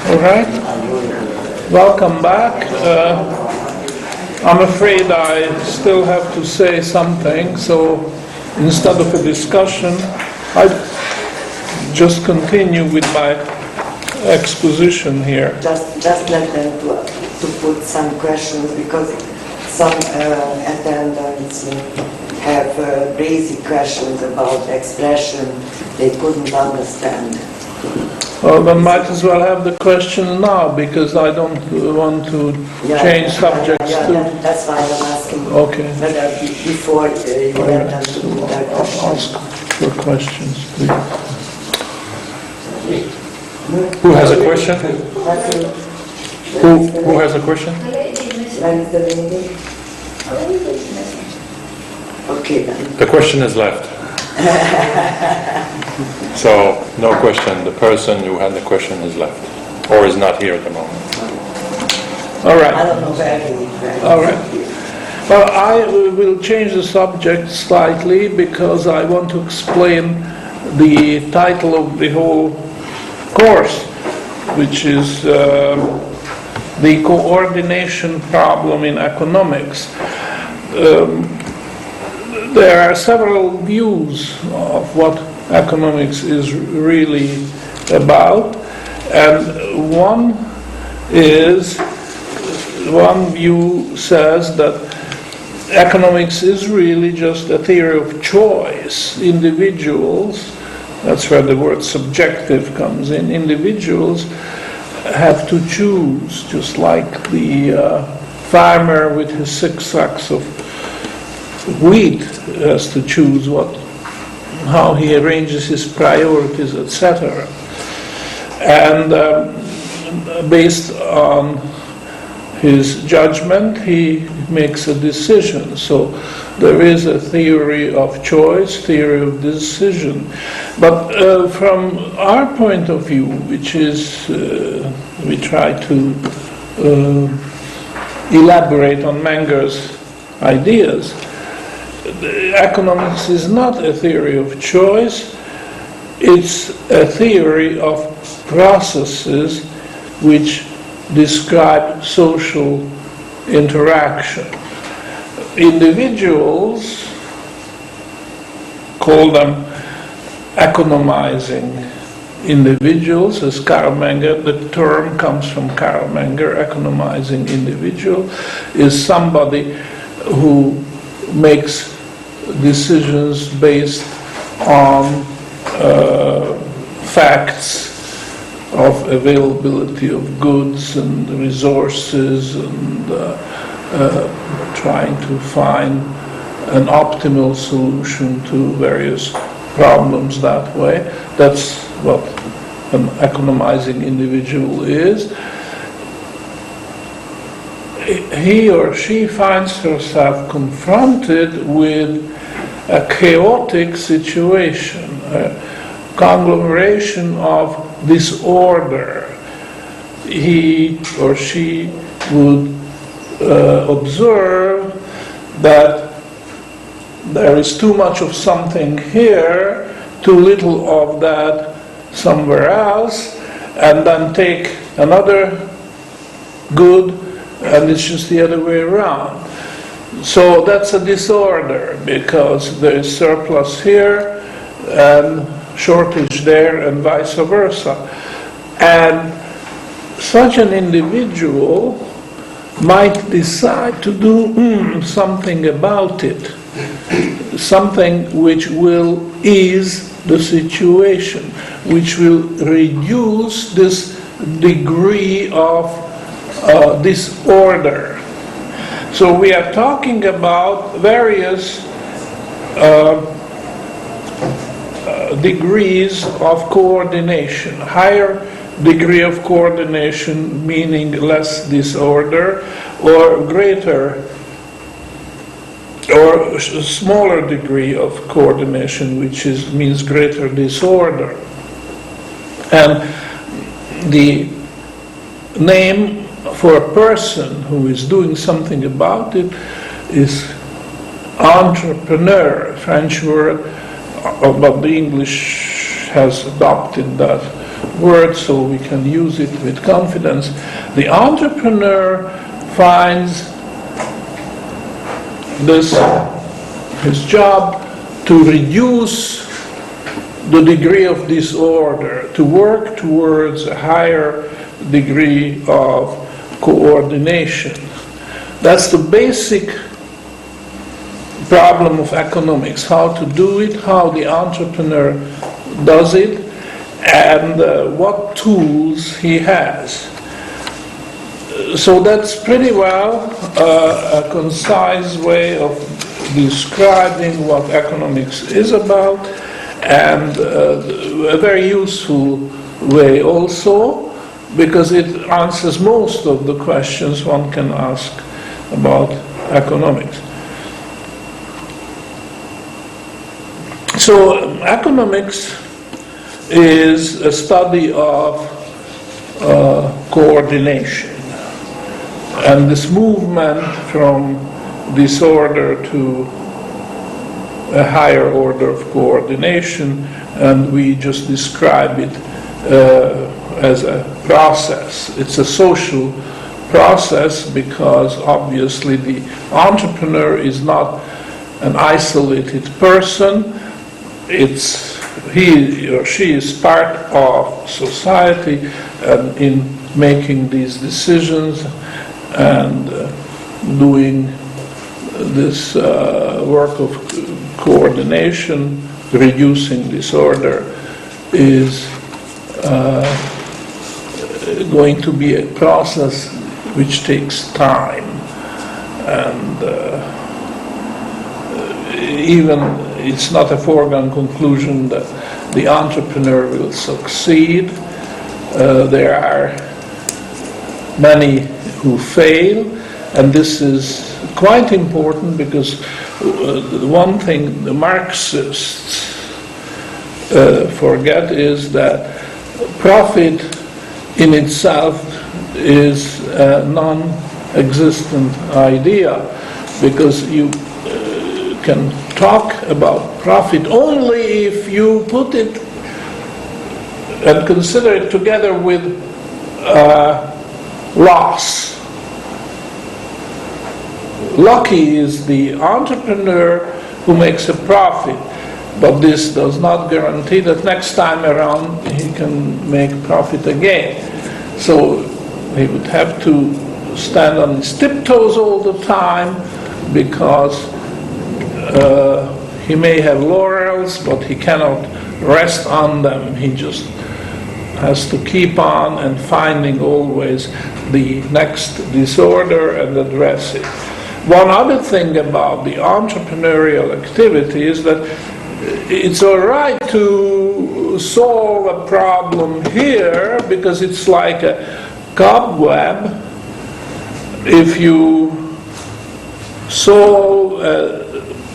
All right. Welcome back. I'm afraid I still have to say something, so instead of a discussion, I just continue with my exposition here. Just let them to put some questions, because some attendants have basic questions about expression they couldn't understand. Well, then might as well have the question now, because I don't want to change subjects too. That's why I'm asking. Okay. Whether before you let them to put their questions. Ask for questions, please. Who has a question? Who has a question? When is the lady? Okay then. The question is left. So, no question. The person who had the question is left, or is not here at the moment. All right. I don't know where he is. All right. Well, I will change the subject slightly because I want to explain the title of the whole course, which is the coordination problem in economics. There are several views of what economics is really about, and one view says that economics is really just a theory of choice. Individuals, that's where the word subjective comes in, individuals have to choose, just like the farmer with his 6 sacks of wheat has to choose how he arranges his priorities, etc. And based on his judgment, he makes a decision. So there is a theory of choice, theory of decision. But from our point of view, which is we try to elaborate on Menger's ideas, economics is not a theory of choice, it's a theory of processes which describe social interaction. Individuals call them economizing individuals, as Karl Menger, the term comes from Karl Menger, economizing individual is somebody who makes decisions based on facts of availability of goods and resources, and trying to find an optimal solution to various problems that way. That's what an economizing individual is. He or she finds herself confronted with a chaotic situation, a conglomeration of disorder. He or she would observe that there is too much of something here, too little of that somewhere else, and then take another good, and it's just the other way around. So that's a disorder, because there is surplus here and shortage there, and vice versa. And such an individual might decide to do something about it, something which will ease the situation, which will reduce this degree of disorder. So we are talking about various degrees of coordination. Higher degree of coordination meaning less disorder, or greater or smaller degree of coordination, which means greater disorder. And the name for a person who is doing something about it is entrepreneur, French word, but the English has adopted that word so we can use it with confidence. The entrepreneur finds his job to reduce the degree of disorder, to work towards a higher degree of coordination. That's the basic problem of economics, how to do it, how the entrepreneur does it, and what tools he has. So that's pretty well a concise way of describing what economics is about, and a very useful way also, because it answers most of the questions one can ask about economics. So economics is a study of coordination, and this movement from disorder to a higher order of coordination, and we just describe it as a process. It's a social process because obviously the entrepreneur is not an isolated person. He or she is part of society, and in making these decisions and doing this work of coordination, reducing disorder, is going to be a process which takes time, and even it's not a foregone conclusion that the entrepreneur will succeed. There are many who fail, and this is quite important because one thing the Marxists forget is that profit in itself is a non-existent idea, because you can talk about profit only if you put it and consider it together with loss. Lucky is the entrepreneur who makes a profit, but this does not guarantee that next time around he can make profit again. So he would have to stand on his tiptoes all the time, because he may have laurels, but he cannot rest on them. He just has to keep on and finding always the next disorder and address it. One other thing about the entrepreneurial activity is that it's all right to solve a problem here, because it's like a cobweb. If you solve a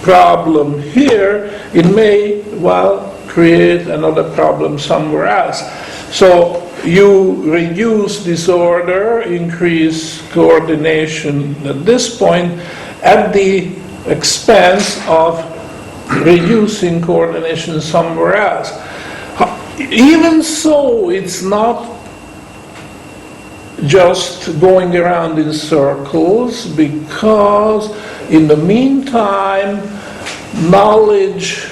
problem here, it may well create another problem somewhere else. So you reduce disorder, increase coordination at this point, at the expense of reducing coordination somewhere else. Even so, it's not just going around in circles, because in the meantime, knowledge,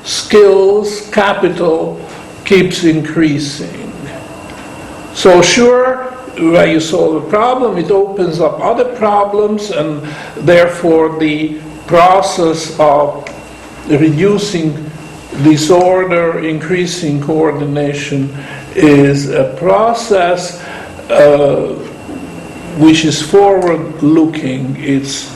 skills, capital keeps increasing. So sure, when you solve a problem, it opens up other problems, and therefore the process of reducing disorder, increasing coordination, is a process which is forward-looking. It's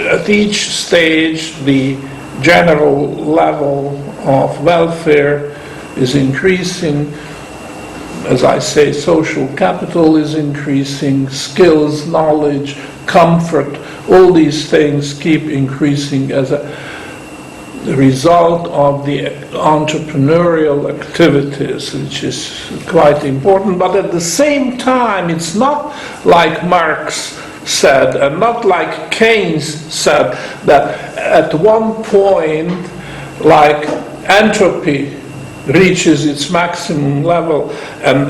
at each stage the general level of welfare is increasing. As I say, social capital is increasing, skills, knowledge, comfort, all these things keep increasing as a result of the entrepreneurial activities, which is quite important. But at the same time, it's not like Marx said, and not like Keynes said, that at one point, like entropy reaches its maximum level, and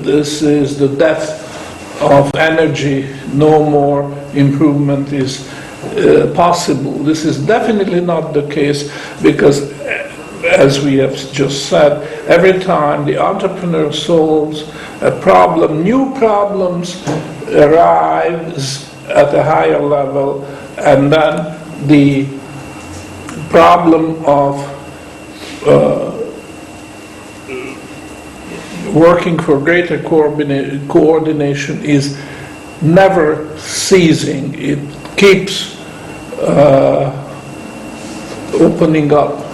this is the death of energy, no more improvement is possible. This is definitely not the case, because as we have just said, every time the entrepreneur solves a problem, new problems arise at a higher level, and then the problem of working for greater coordination is never ceasing. It keeps opening up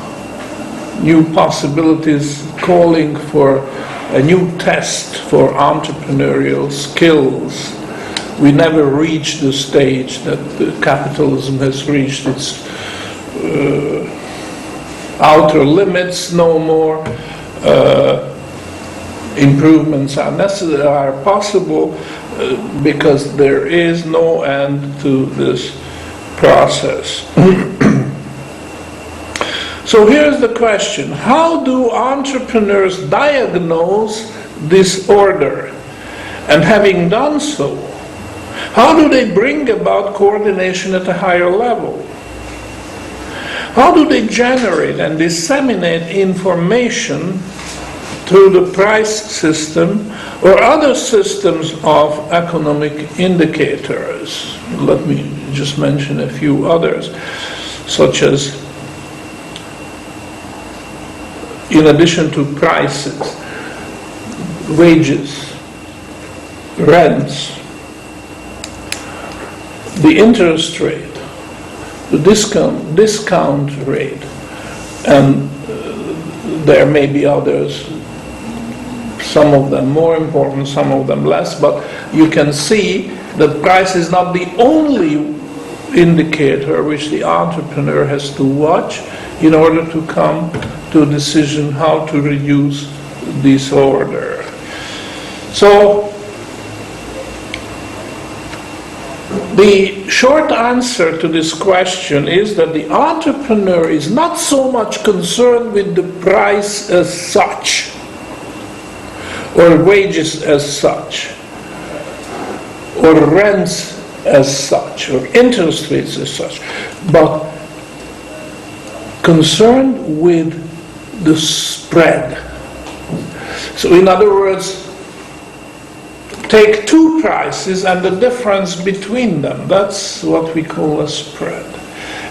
new possibilities, calling for a new test for entrepreneurial skills. We never reach the stage that capitalism has reached its outer limits. No more improvements are possible, because there is no end to this process. So here's the question: how do entrepreneurs diagnose disorder? And having done so, how do they bring about coordination at a higher level? How do they generate and disseminate information through the price system or other systems of economic indicators? Let me just mention a few others, such as, in addition to prices, wages, rents, the interest rate, the discount rate, and there may be others, some of them more important, some of them less, but you can see that price is not the only indicator which the entrepreneur has to watch in order to come to a decision how to reduce disorder. So the short answer to this question is that the entrepreneur is not so much concerned with the price as such, or wages as such, or rents as such, or interest rates as such, but concerned with the spread. So in other words, take two prices and the difference between them. That's what we call a spread.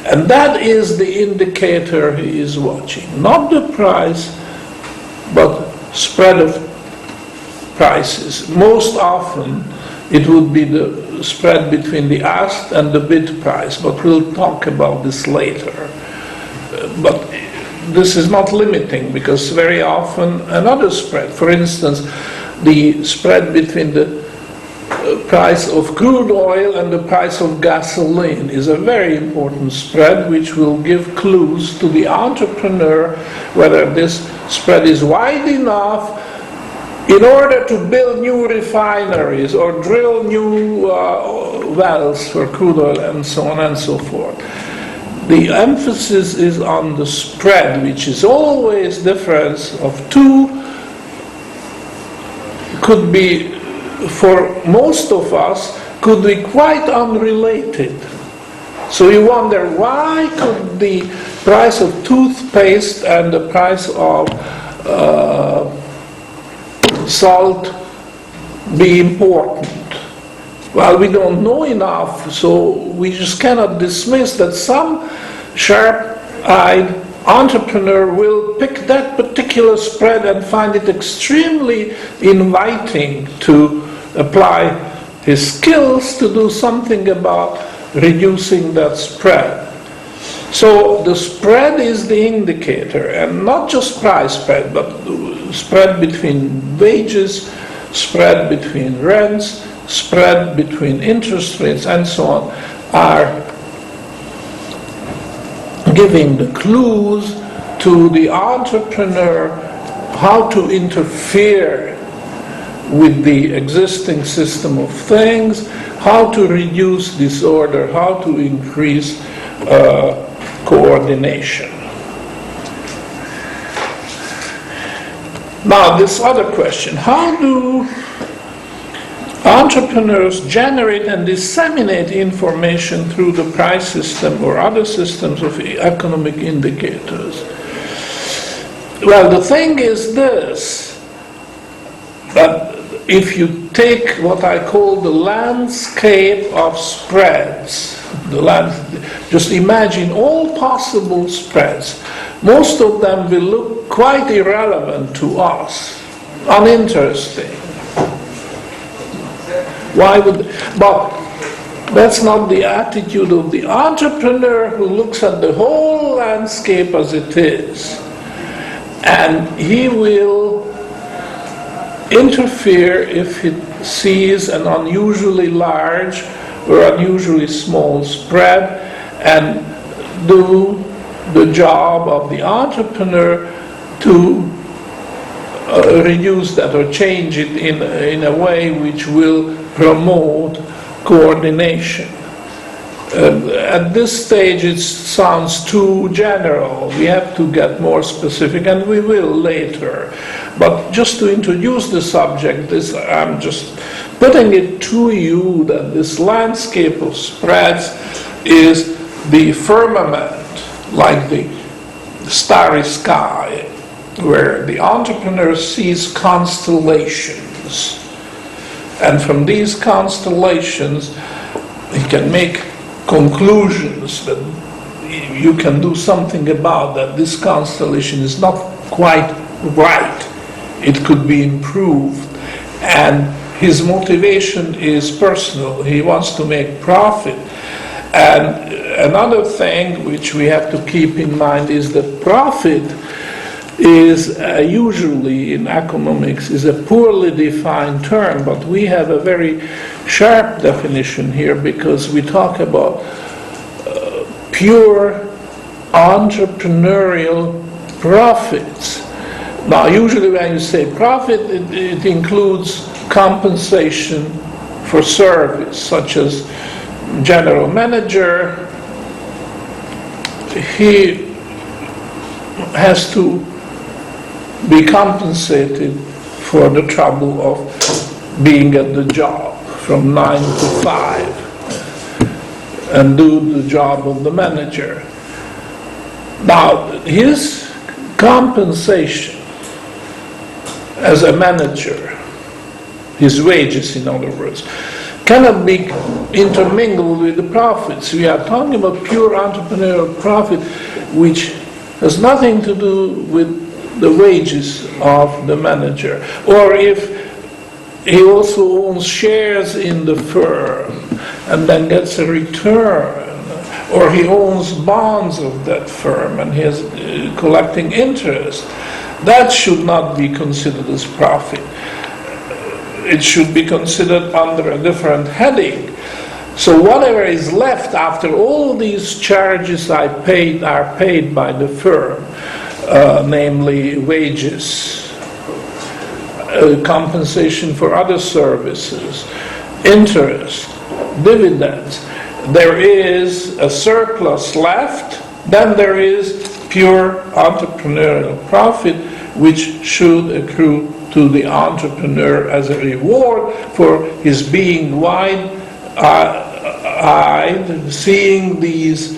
And that is the indicator he is watching. Not the price, but spread of prices. Most often it would be the spread between the asked and the bid price, but we'll talk about this later. But this is not limiting, because very often another spread, for instance, the spread between the price of crude oil and the price of gasoline is a very important spread, which will give clues to the entrepreneur whether this spread is wide enough in order to build new refineries or drill new wells for crude oil and so on and so forth. The emphasis is on the spread, which is always difference of two, could be, for most of us, could be quite unrelated. So you wonder, why could the price of toothpaste and the price of salt be important? Well, we don't know enough, so we just cannot dismiss that some sharp-eyed entrepreneur will pick that particular spread and find it extremely inviting to apply his skills to do something about reducing that spread. So the spread is the indicator, and not just price spread, but spread between wages, spread between rents, spread between interest rates, and so on, are giving the clues to the entrepreneur how to interfere with the existing system of things, how to reduce disorder, how to increase coordination. Now, this other question, how do entrepreneurs generate and disseminate information through the price system or other systems of economic indicators? Well, the thing is this, that if you take what I call the landscape of spreads, just imagine all possible spreads. Most of them will look quite irrelevant to us, uninteresting. Why would? But that's not the attitude of the entrepreneur who looks at the whole landscape as it is, and he will interfere if he sees an unusually large or unusually small spread, and do the job of the entrepreneur to reduce that or change it in a way which will promote coordination. At this stage it sounds too general. We have to get more specific, and we will later. But just to introduce the subject, I'm just putting it to you that this landscape of spreads is the firmament, like the starry sky, where the entrepreneur sees constellations. And from these constellations, he can make conclusions that you can do something about that. This constellation is not quite right. It could be improved. And his motivation is personal. He wants to make profit. And another thing which we have to keep in mind is that profit is usually in economics is a poorly defined term, but we have a very sharp definition here because we talk about pure entrepreneurial profits. Now, usually when you say profit, it includes compensation for service, such as general manager. He has to be compensated for the trouble of being at the job from 9 to 5 and do the job of the manager. Now, his compensation as a manager, his wages in other words, cannot be intermingled with the profits. We are talking about pure entrepreneurial profit, which has nothing to do with the wages of the manager. Or if he also owns shares in the firm and then gets a return, or he owns bonds of that firm and he is collecting interest, that should not be considered as profit. It should be considered under a different heading. So whatever is left after all these charges are paid by the firm, namely wages, compensation for other services, interest, dividends, there is a surplus left, then there is pure entrepreneurial profit, which should accrue to the entrepreneur as a reward for his being wide-eyed, seeing these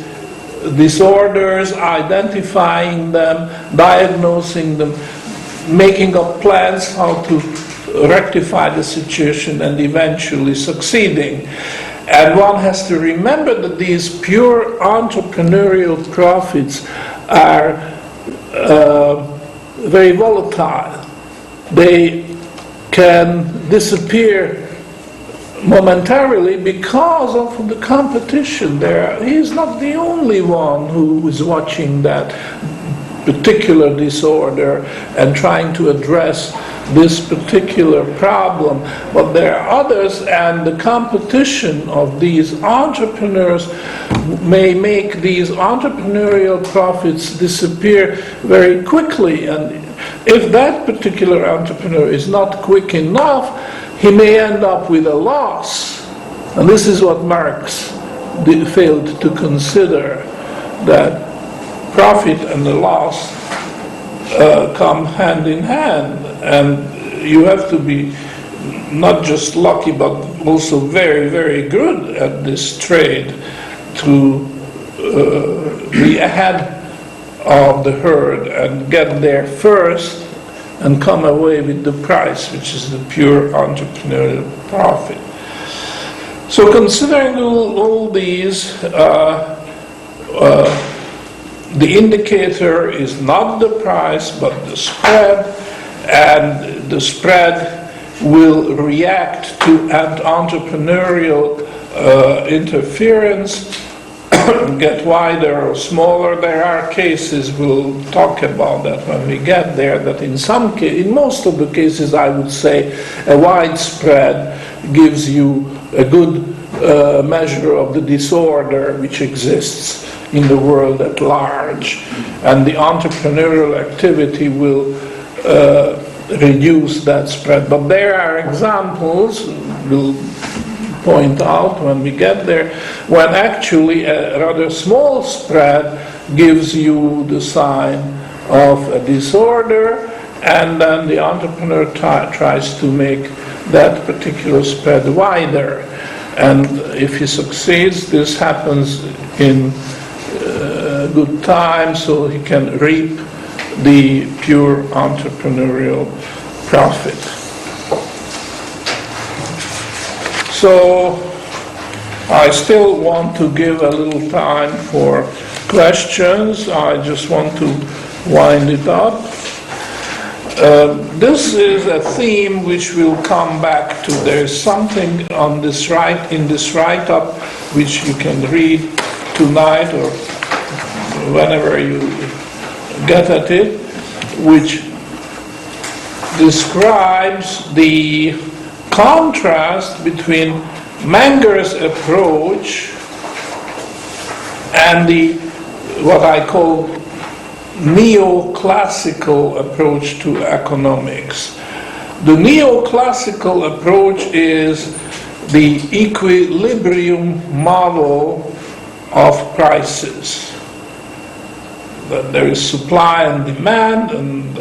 disorders, identifying them, diagnosing them, making up plans how to rectify the situation, and eventually succeeding. And one has to remember that these pure entrepreneurial profits are very volatile. They can disappear momentarily because of the competition. He is not the only one who is watching that particular disorder and trying to address this particular problem, but there are others, and the competition of these entrepreneurs may make these entrepreneurial profits disappear very quickly, and if that particular entrepreneur is not quick enough, he may end up with a loss. And this is what Marx failed to consider, that profit and the loss come hand in hand, and you have to be not just lucky but also very, very good at this trade to be ahead of the herd and get there first and come away with the price, which is the pure entrepreneurial profit. So considering all these, the indicator is not the price but the spread, and the spread will react to entrepreneurial interference, get wider or smaller. There are cases, we'll talk about that when we get there, that in most of the cases I would say a wide spread gives you a good measure of the disorder which exists in the world at large, and the entrepreneurial activity will reduce that spread. But there are examples, we'll point out when we get there, when actually a rather small spread gives you the sign of a disorder, and then the entrepreneur tries to make that particular spread wider. And if he succeeds, this happens in good time, so he can reap the pure entrepreneurial profit. So I still want to give a little time for questions. I just want to wind it up. This is a theme which we'll come back to. There's something on this in this write-up which you can read tonight or whenever you get at it, which describes the contrast between Menger's approach and what I call neoclassical approach to economics. The neoclassical approach is the equilibrium model of prices. That there is supply and demand, and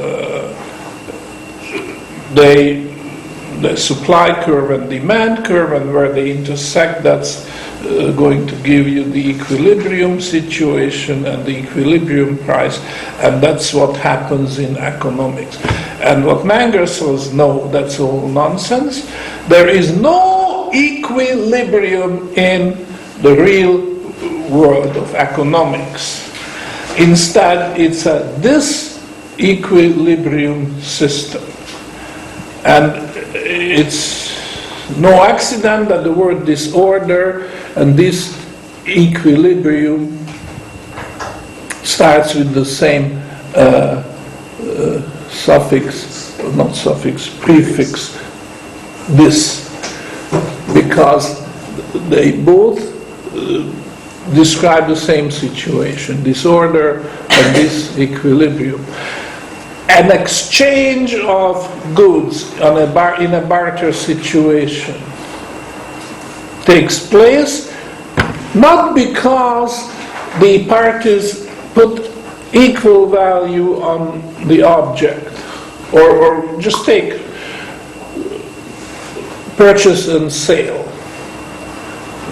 the supply curve and demand curve, and where they intersect, that's going to give you the equilibrium situation and the equilibrium price, and that's what happens in economics. And what Menger says, no, that's all nonsense. There is no equilibrium in the real world of economics. Instead, it's a disequilibrium system. And it's no accident that the word disorder and disequilibrium starts with the same prefix, dis, because they both describe the same situation, disorder and disequilibrium. An exchange of goods in a barter situation takes place not because the parties put equal value on the object, or just take purchase and sale.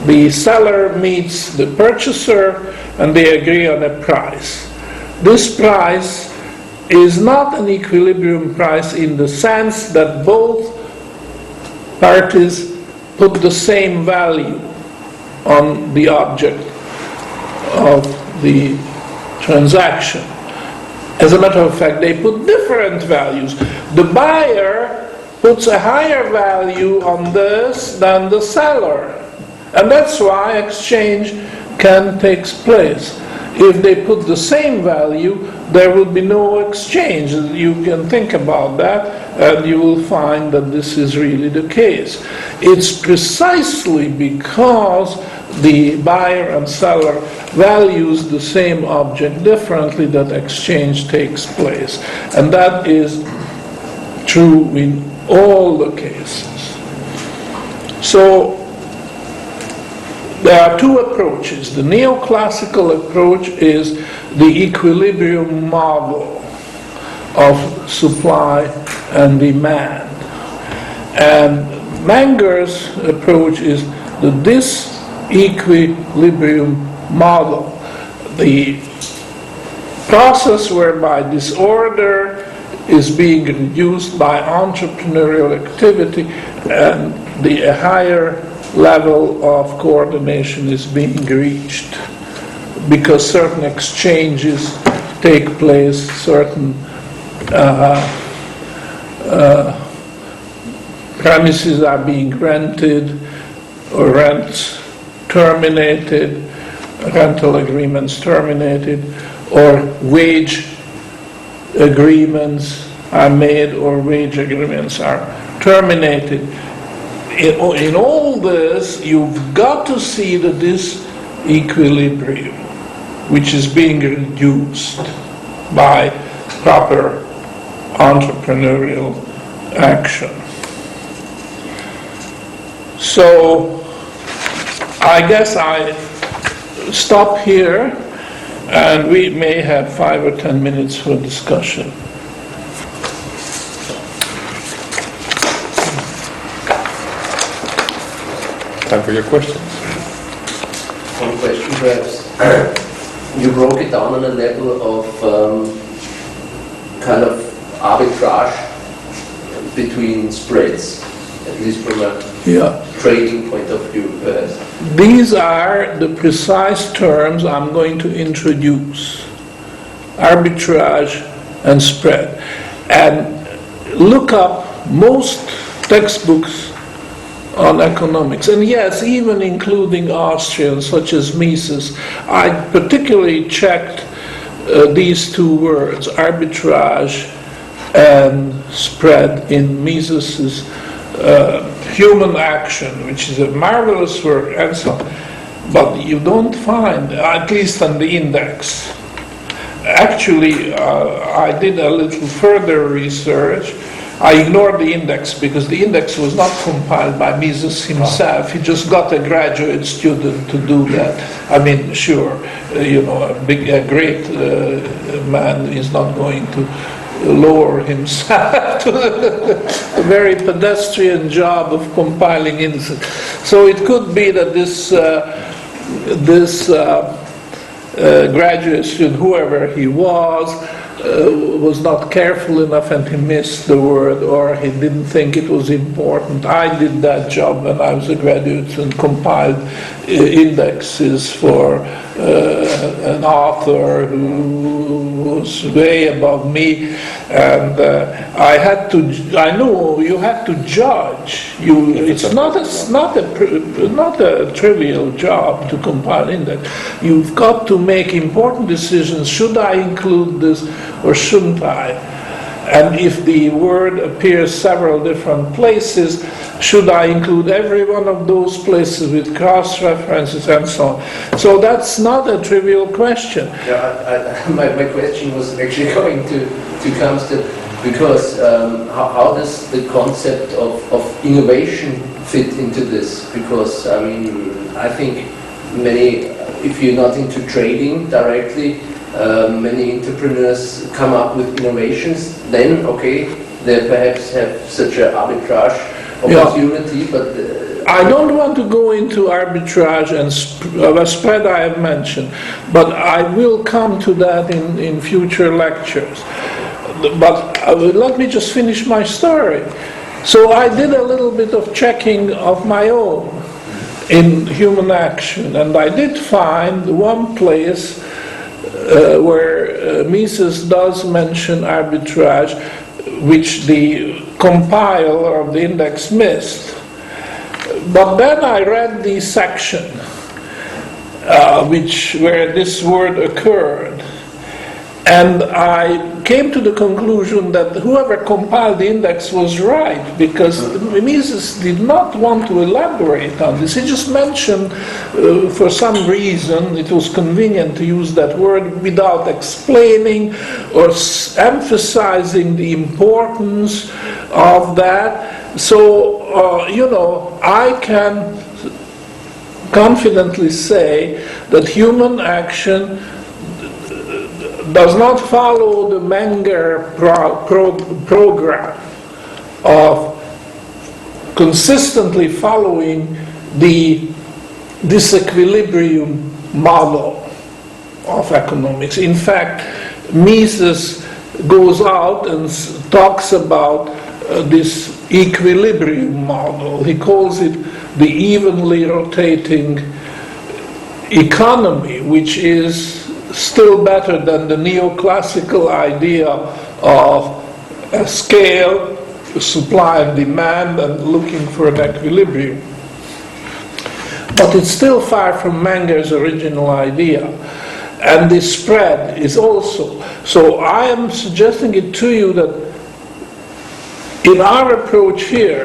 The seller meets the purchaser and they agree on a price. This price is not an equilibrium price in the sense that both parties put the same value on the object of the transaction. As a matter of fact, they put different values. The buyer puts a higher value on this than the seller. And that's why exchange can take place. If they put the same value, there will be no exchange. You can think about that, and you will find that this is really the case. It's precisely because the buyer and seller values the same object differently that exchange takes place. And that is true in all the cases. So there are two approaches. The neoclassical approach is the equilibrium model. of supply and demand. And Menger's approach is the disequilibrium model, the process whereby disorder is being reduced by entrepreneurial activity and the higher level of coordination is being reached because certain exchanges take place, certain premises are being rented or rents terminated, rental agreements terminated, or wage agreements are made or wage agreements are terminated. In all this, you've got to see that this equilibrium, which is being reduced by proper entrepreneurial action. So I guess I stop here, and we may have 5 or 10 minutes for discussion. Time for your questions. One question perhaps. You broke it down on a level of kind of arbitrage between spreads, at least from a trading point of view, perhaps. These are the precise terms I'm going to introduce: arbitrage and spread. And look up most textbooks on economics, and yes, even including Austrian, such as Mises. I particularly checked these two words, arbitrage and spread, in Mises's Human Action, which is a marvelous work, and so on. But you don't find, at least on the index. Actually, I did a little further research. I ignored the index because the index was not compiled by Mises himself. He just got a graduate student to do that. I mean, sure, a great man is not going to lower himself to a very pedestrian job of compiling indices. So it could be that this graduate student, whoever he was not careful enough and he missed the word, or he didn't think it was important. I did that job when I was a graduate and compiled indexes for an author who was way above me, and I know you had to judge. It's not a trivial job to compile index. You've got to make important decisions. Should I include this or shouldn't I? And if the word appears several different places, should I include every one of those places with cross-references and so on? So that's not a trivial question. Yeah, my question was actually going to come to, because how does the concept of innovation fit into this? Because, I mean, I think if you're not into trading directly, many entrepreneurs come up with innovations, then they perhaps have such an arbitrage opportunity, but I don't want to go into arbitrage and spread I have mentioned, but I will come to that in future lectures. But let me just finish my story. So I did a little bit of checking of my own in Human Action, and I did find one place where Mises does mention arbitrage, which the compiler of the index missed. But then I read the section where this word occurred, and I came to the conclusion that whoever compiled the index was right, because Mises did not want to elaborate on this. He just mentioned, for some reason, it was convenient to use that word without explaining or emphasizing the importance of that. So, I can confidently say that human action does not follow the Menger program of consistently following the disequilibrium model of economics. In fact, Mises goes out and talks about this equilibrium model. He calls it the evenly rotating economy, which is still better than the neoclassical idea of a scale, supply and demand, and looking for an equilibrium. But it's still far from Menger's original idea. And the spread is also. So I am suggesting it to you that in our approach here,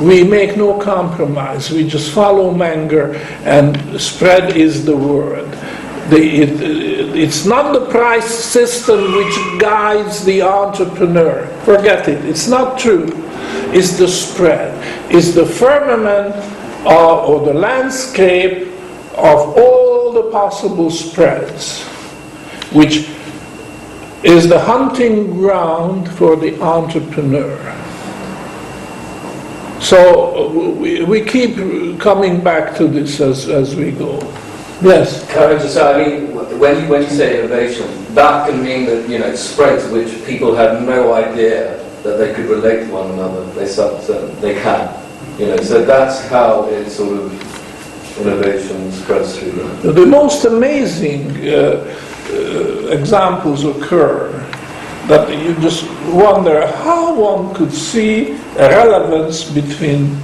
we make no compromise. We just follow Menger, and spread is the word. It's not the price system which guides the entrepreneur. Forget it. It's not true. It's the spread. It's the firmament or the landscape of all the possible spreads, which is the hunting ground for the entrepreneur. So we keep coming back to this as we go. Yes? Can I just say, I mean, when you say innovation, that can mean that, you know, spreads which people had no idea that they could relate to one another, they can. You know, so that's how it sort of innovation spreads through them. The most amazing examples occur that you just wonder how one could see a relevance between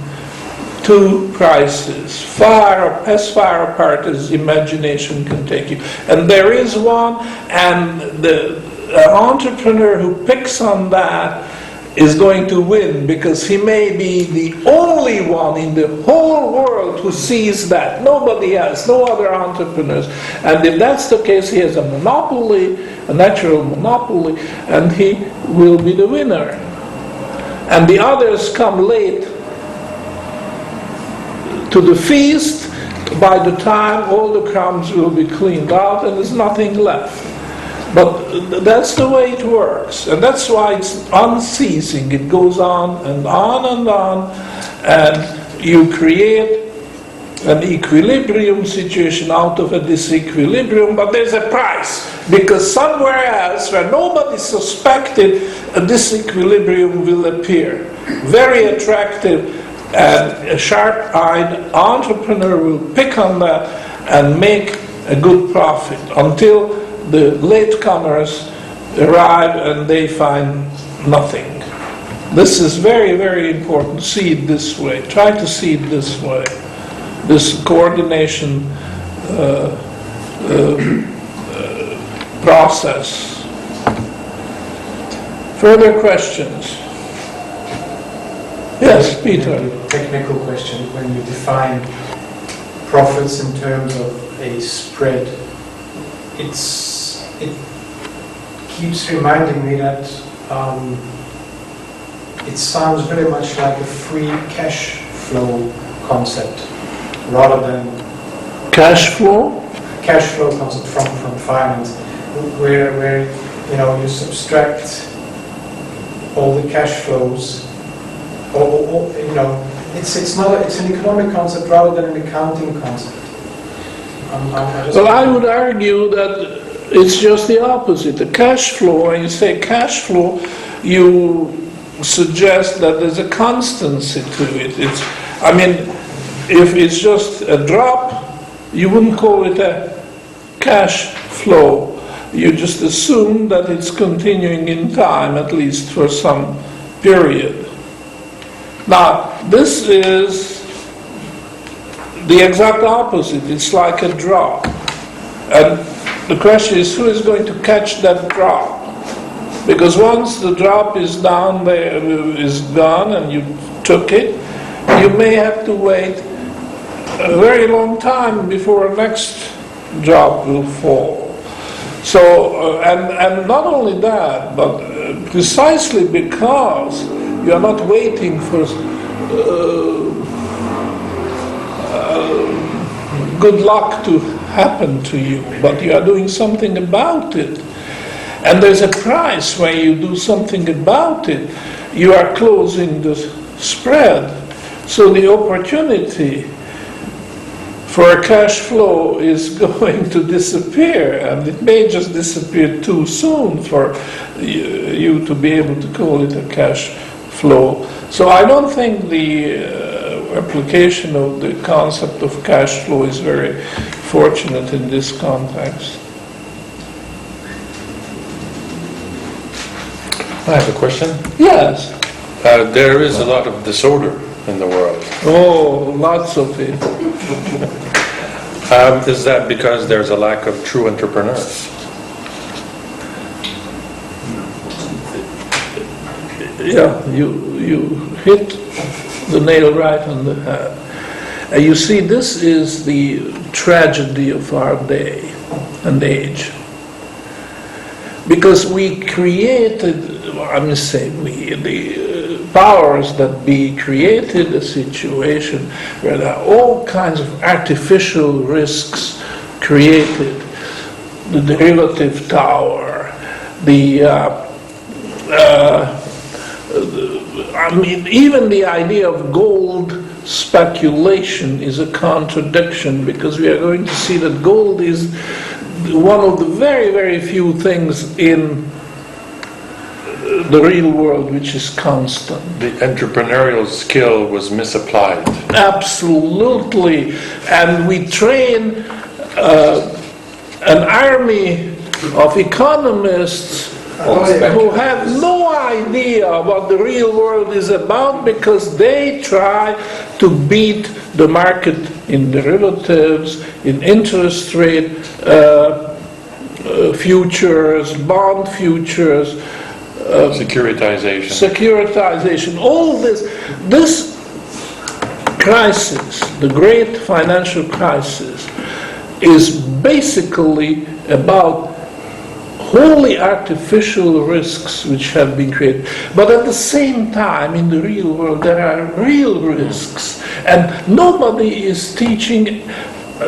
two prices, as far apart as imagination can take you. And there is one, and the entrepreneur who picks on that is going to win, because he may be the only one in the whole world who sees that. Nobody else, no other entrepreneurs. And if that's the case, he has a monopoly, a natural monopoly, and he will be the winner. And the others come late to the feast. By the time all the crumbs will be cleaned out and there's nothing left. But that's the way it works, and that's why it's unceasing. It goes on and on and on, and you create an equilibrium situation out of a disequilibrium, but there's a price, because somewhere else where nobody suspected, a disequilibrium will appear. Very attractive, and a sharp-eyed entrepreneur will pick on that and make a good profit until the latecomers arrive and they find nothing. This is very, very important. See it this way. Try to see it this way. This coordination process. Further questions? Yes, Peter. Technical question. When you define profits in terms of a spread, it keeps reminding me that it sounds very much like a free cash flow concept rather than cash flow concept from finance, where you subtract all the cash flows, or it's an economic concept rather than an accounting concept. Well, I would argue that it's just the opposite. The cash flow, when you say cash flow, you suggest that there's a constancy to it. If it's just a drop, you wouldn't call it a cash flow. You just assume that it's continuing in time, at least for some period. Now, this is the exact opposite. It's like a drop. And the question is, who is going to catch that drop? Because once the drop is down there, is gone, and you took it, you may have to wait a very long time before the next drop will fall. So, and not only that, but precisely because you are not waiting for good luck to happen to you, but you are doing something about it. And there's a price when you do something about it. You are closing the spread. So the opportunity for a cash flow is going to disappear, and it may just disappear too soon for you to be able to call it a cash flow. So I don't think the application of the concept of cash flow is very fortunate in this context. I have a question. Yes. There is a lot of disorder in the world. Oh, lots of it. Is that because there's a lack of true entrepreneurs? Yeah, you hit the nail right on the head. And you see, this is the tragedy of our day and age. Because we created, I must say, the powers that be created a situation where there are all kinds of artificial risks created. The derivative tower, even the idea of gold speculation is a contradiction, because we are going to see that gold is one of the very, very few things in the real world which is constant. The entrepreneurial skill was misapplied. Absolutely. And we train an army of economists who have no idea what the real world is about, because they try to beat the market in derivatives, in interest rate futures, bond futures, securitization, all this crisis, the great financial crisis, is basically about wholly artificial risks which have been created. But at the same time, in the real world, there are real risks. And nobody is teaching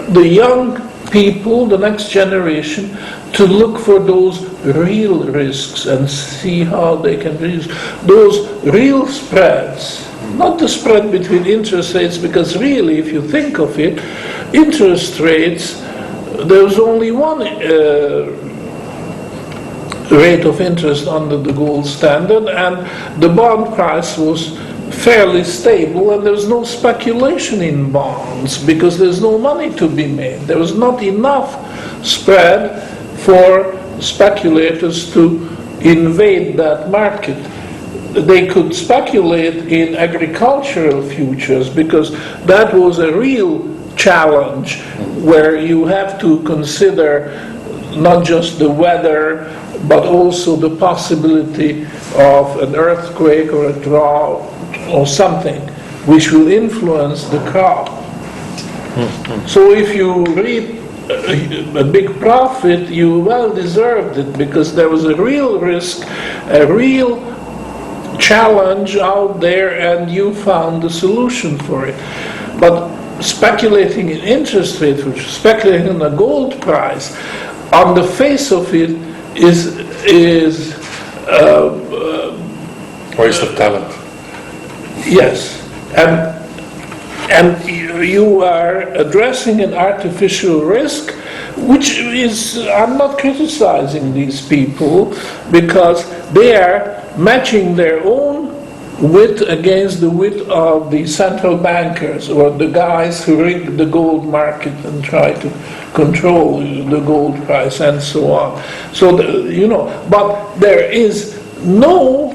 the young people, the next generation, to look for those real risks and see how they can reduce those real spreads. Not the spread between interest rates, because really, if you think of it, interest rates, there's only one rate of interest under the gold standard, and the bond price was fairly stable, and there was no speculation in bonds because there's no money to be made. There was not enough spread for speculators to invade that market. They could speculate in agricultural futures because that was a real challenge, where you have to consider not just the weather, but also the possibility of an earthquake or a drought or something which will influence the crop. So if you reap a big profit, you well deserved it, because there was a real risk, a real challenge out there, and you found the solution for it. But speculating in interest rates, which is speculating on the gold price, on the face of it is waste of talent. Yes, and you are addressing an artificial risk, which is, I'm not criticizing these people, because they are matching their own wit against the wit of the central bankers, or the guys who rig the gold market and try to control the gold price and so on. So, but there is no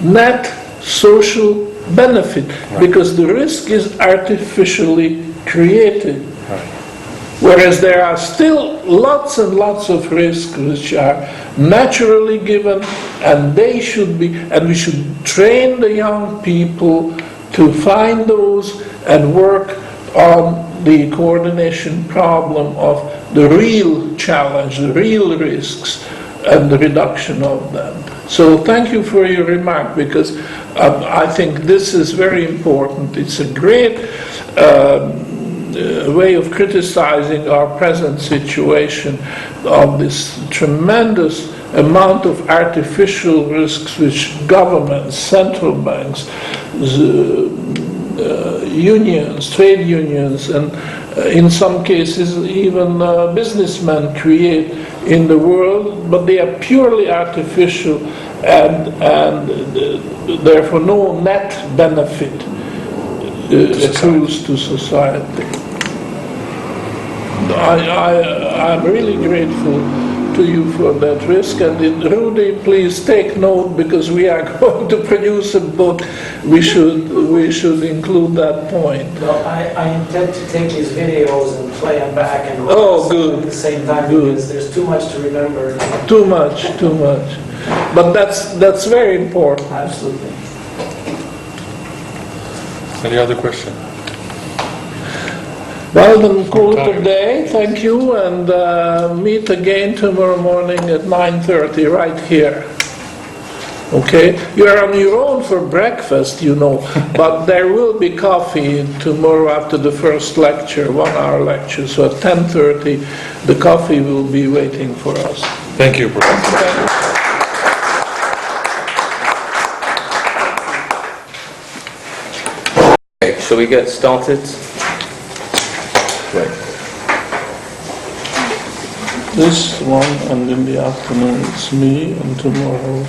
net social benefit, because the risk is artificially created. Whereas there are still lots and lots of risks which are naturally given, and they should be, and we should train the young people to find those and work on the coordination problem of the real challenge, the real risks, and the reduction of them. So thank you for your remark, because I think this is very important. It's a great way of criticizing our present situation of this tremendous amount of artificial risks which governments, central banks, unions, trade unions, and in some cases even businessmen create in the world, but they are purely artificial and therefore no net benefit accrues to society. I'm really grateful to you for that risk, and Rudy, please take note, because we are going to produce a book. We should include that point. No, I intend to take these videos and play them back and good. at the same time, Good. because there's too much to remember. Too much. But that's very important. Absolutely. Any other question? Well, then call it a day. Thank you, and meet again tomorrow morning at 9:30 right here. Okay? You're on your own for breakfast, you know, but there will be coffee tomorrow after the first lecture, 1-hour lecture. So at 10:30, the coffee will be waiting for us. Thank you, Professor. Okay, shall we get started? Right. This one, and in the afternoon it's me, and tomorrow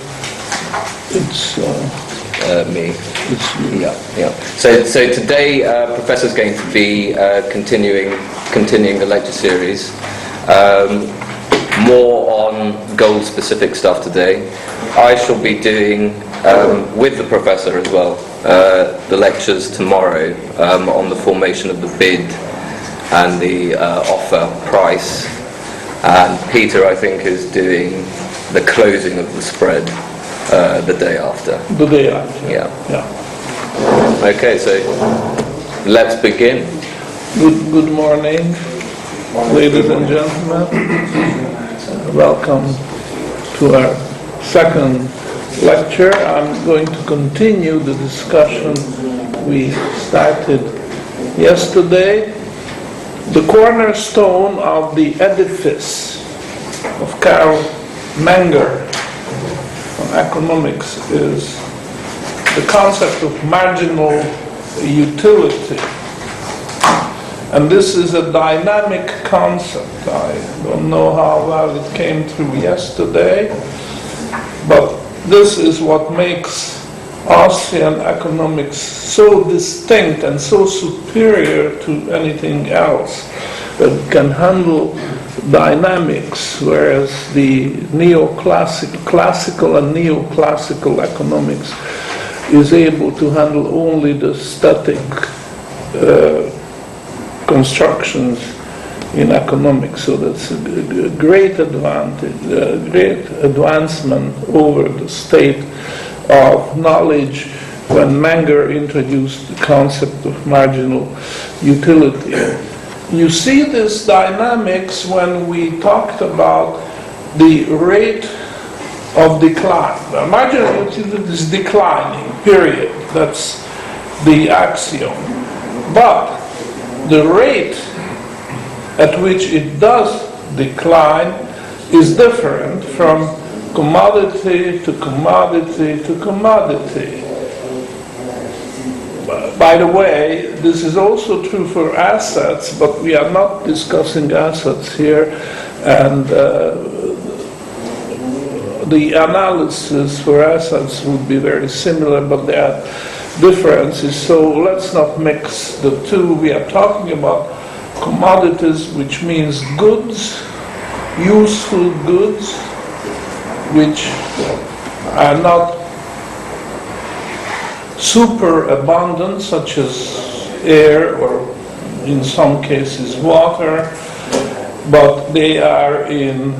it's Me. it's you. Yeah. So today, Professor's going to be continuing the lecture series. More on goal-specific stuff today. I shall be doing, with the Professor as well, the lectures tomorrow on the formation of the bid and the offer price. And Peter, I think, is doing the closing of the spread the day after. The day after. Yeah. Okay, so let's begin. Good morning, ladies and gentlemen. Welcome to our second lecture. I'm going to continue the discussion we started yesterday. The cornerstone of the edifice of Karl Menger on economics is the concept of marginal utility. And this is a dynamic concept. I don't know how well it came through yesterday, but this is what makes Austrian economics so distinct and so superior to anything else, that it can handle dynamics, whereas the classical and neoclassical economics is able to handle only the static constructions in economics. So that's a great advantage, a great advancement over the state of knowledge when Menger introduced the concept of marginal utility. You see this dynamics when we talked about the rate of decline. The marginal utility is declining, period. That's the axiom. But the rate at which it does decline is different from commodity to commodity to commodity. By the way, this is also true for assets, but we are not discussing assets here, and the analysis for assets would be very similar, but there are differences, so let's not mix the two. We are talking about commodities, which means goods, useful goods, which are not super abundant, such as air or in some cases water, but they are in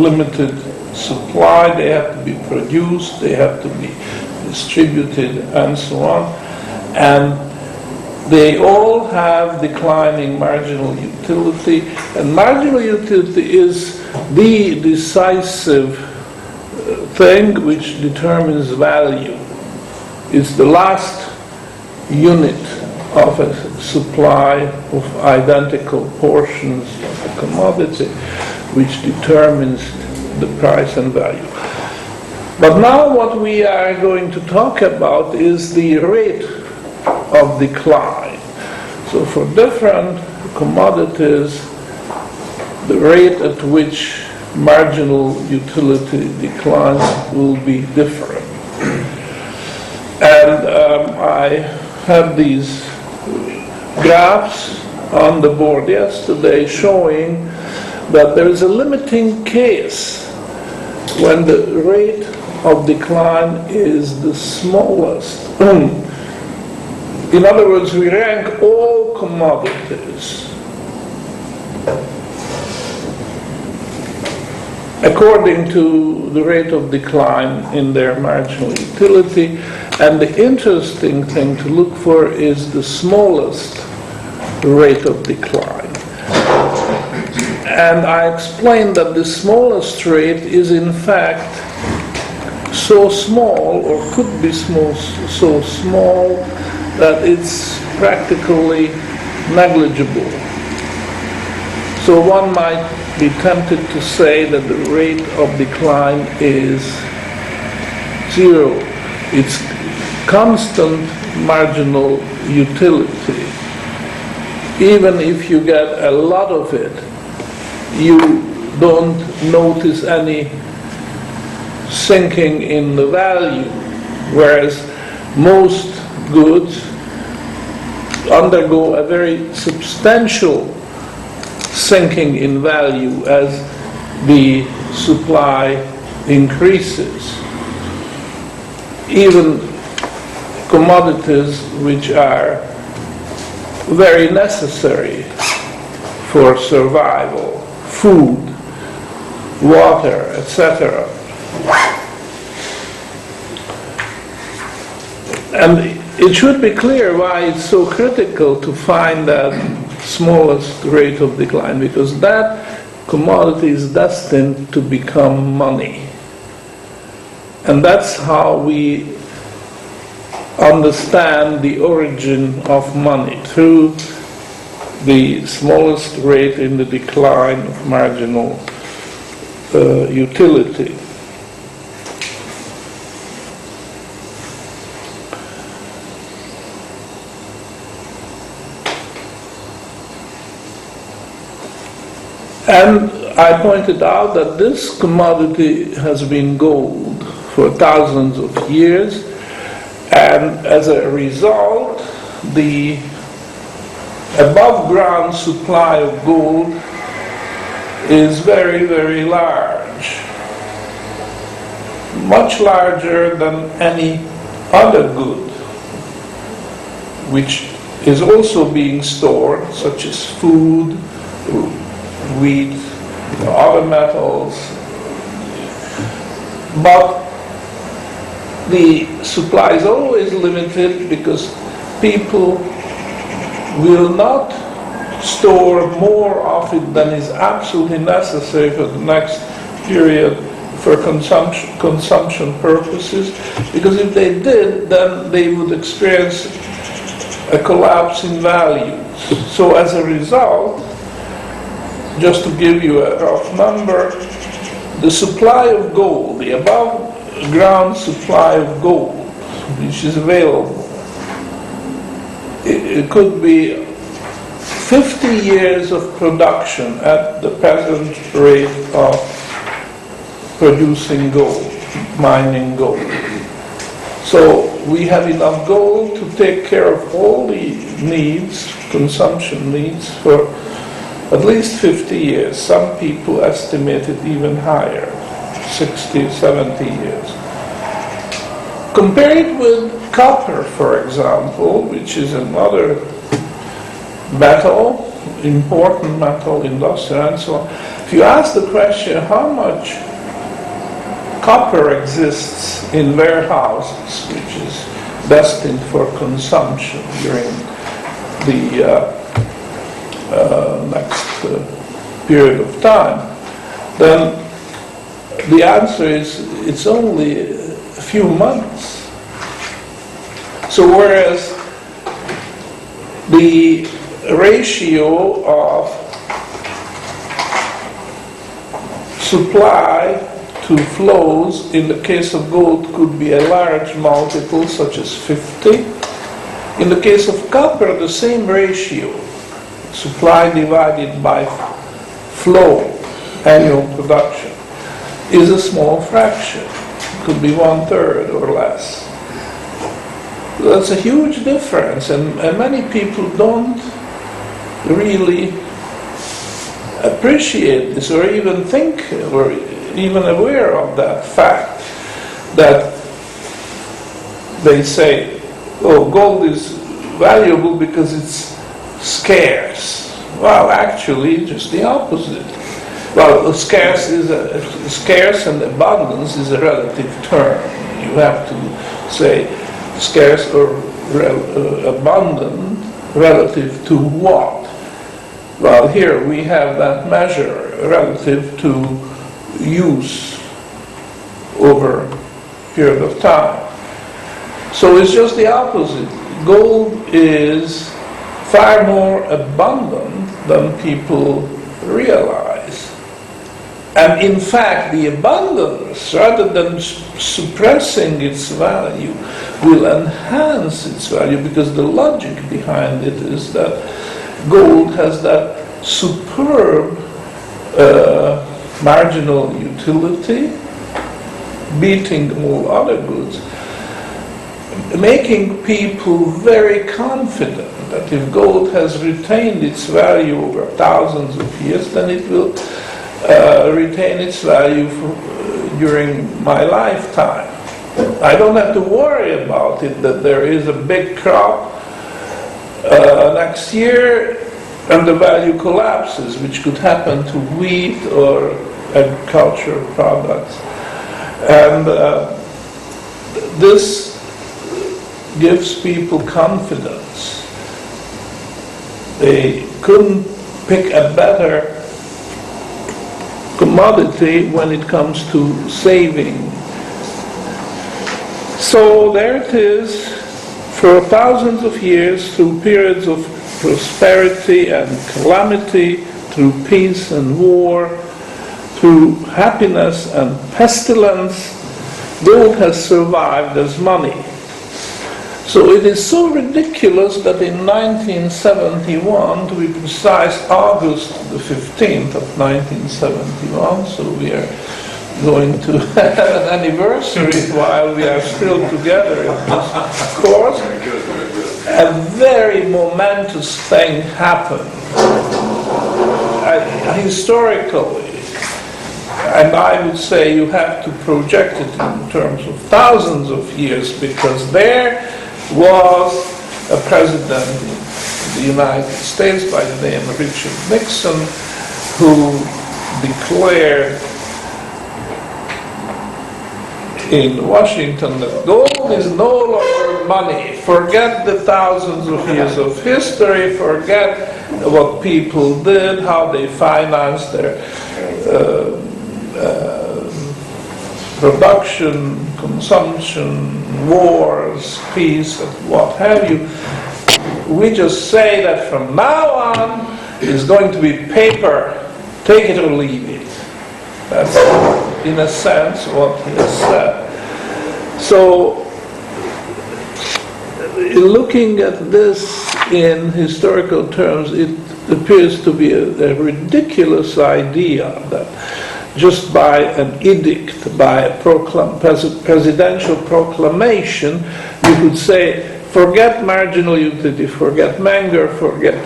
limited supply, they have to be produced, they have to be distributed, and so on. And they all have declining marginal utility, and marginal utility is the decisive thing which determines value. It's the last unit of a supply of identical portions of a commodity which determines the price and value. But now what we are going to talk about is the rate of decline. So for different commodities, the rate at which marginal utility declines will be different. And I had these graphs on the board yesterday showing that there is a limiting case when the rate of decline is the smallest. In other words, we rank all commodities according to the rate of decline in their marginal utility, and the interesting thing to look for is the smallest rate of decline. And I explained that the smallest rate is in fact so small, or could be so small, that it's practically negligible. So one might be tempted to say that the rate of decline is zero. It's constant marginal utility. Even if you get a lot of it, you don't notice any sinking in the value, whereas most goods undergo a very substantial sinking in value as the supply increases. Even commodities which are very necessary for survival, food, water, etc. And it should be clear why it's so critical to find that smallest rate of decline, because that commodity is destined to become money. And that's how we understand the origin of money, through the smallest rate in the decline of marginal utility. And I pointed out that this commodity has been gold for thousands of years, and as a result, the above ground supply of gold is very, very large, much larger than any other good, which is also being stored, such as food, wheat, other metals. But the supply is always limited because people will not store more of it than is absolutely necessary for the next period for consumption purposes, because if they did, then they would experience a collapse in values. So as a result, just to give you a rough number, the supply of gold, the above ground supply of gold, which is available, it could be 50 years of production at the present rate of producing gold, mining gold. So we have enough gold to take care of all the needs, consumption needs, for at least 50 years. Some people estimate it even higher, 60, 70 years. Compare it with copper, for example, which is another metal, important metal, industrial and so on. If you ask the question, how much copper exists in warehouses, which is destined for consumption during the next period of time, then the answer is it's only a few months. So whereas the ratio of supply to flows in the case of gold could be a large multiple, such as 50. In the case of copper, the same ratio, supply divided by flow, annual production, is a small fraction. It could be 1/3 or less. That's a huge difference, and many people don't really appreciate this or even think or even aware of that fact, that they say, oh, gold is valuable because it's scarce. Well, actually, just the opposite. Well, scarce and abundance is a relative term. You have to say scarce or abundant relative to what? Well, here we have that measure relative to use over a period of time. So it's just the opposite. Gold is far more abundant than people realize. And in fact, the abundance, rather than suppressing its value, will enhance its value, because the logic behind it is that gold has that superb marginal utility, beating all other goods, making people very confident that if gold has retained its value over thousands of years, then it will retain its value during my lifetime. I don't have to worry about it that there is a big crop next year and the value collapses, which could happen to wheat or agricultural products. And this gives people confidence. They couldn't pick a better commodity when it comes to saving. So there it is, for thousands of years, through periods of prosperity and calamity, through peace and war, through happiness and pestilence, gold has survived as money. So it is so ridiculous that in 1971, to be precise, August the 15th of 1971, so we are going to have an anniversary while we are still together in this course, a very momentous thing happened. Historically, and I would say you have to project it in terms of thousands of years, because there was a president in the United States by the name of Richard Nixon, who declared in Washington that gold is no longer money. Forget the thousands of years of history, forget what people did, how they financed their production, consumption, wars, peace, and what have you. We just say that from now on it's going to be paper, take it or leave it. That's, in a sense, what he has said. So, looking at this in historical terms, it appears to be a ridiculous idea that just by an edict, by a presidential proclamation, you could say, forget marginal utility, forget Menger, forget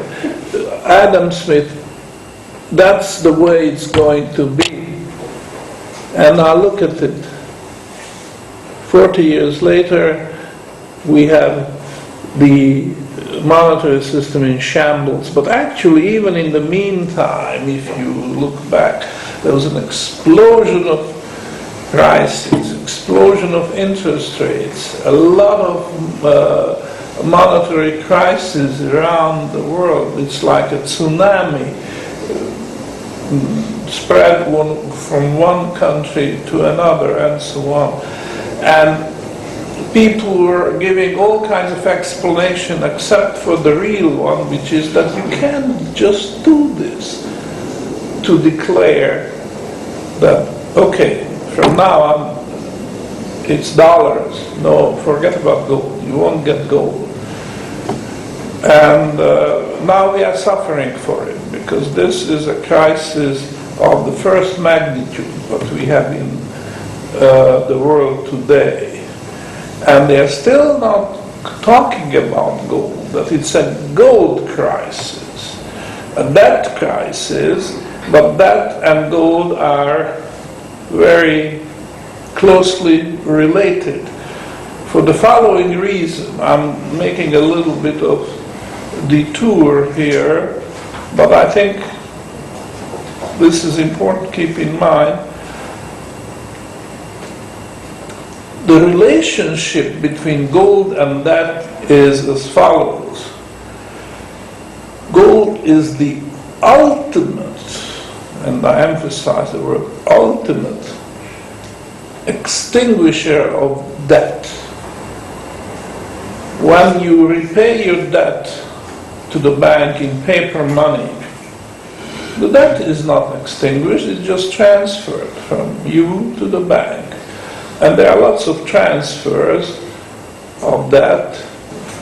Adam Smith, that's the way it's going to be. And now look at it. 40 years later, we have the monetary system in shambles. But actually, even in the meantime, if you look back, there was an explosion of prices, explosion of interest rates, a lot of monetary crises around the world. It's like a tsunami spread from one country to another and so on. And people were giving all kinds of explanation except for the real one, which is that you can't just do this to declare that, okay, from now on, it's dollars. No, forget about gold. You won't get gold. And now we are suffering for it, because this is a crisis of the first magnitude what we have in the world today. And they are still not talking about gold, that it's a gold crisis, a debt crisis, but debt and gold are very closely related. For the following reason, I'm making a little bit of detour here, but I think this is important to keep in mind. The relationship between gold and debt is as follows. Gold is the ultimate, and I emphasize the word ultimate, extinguisher of debt. When you repay your debt to the bank in paper money, the debt is not extinguished, it's just transferred from you to the bank. And there are lots of transfers of debt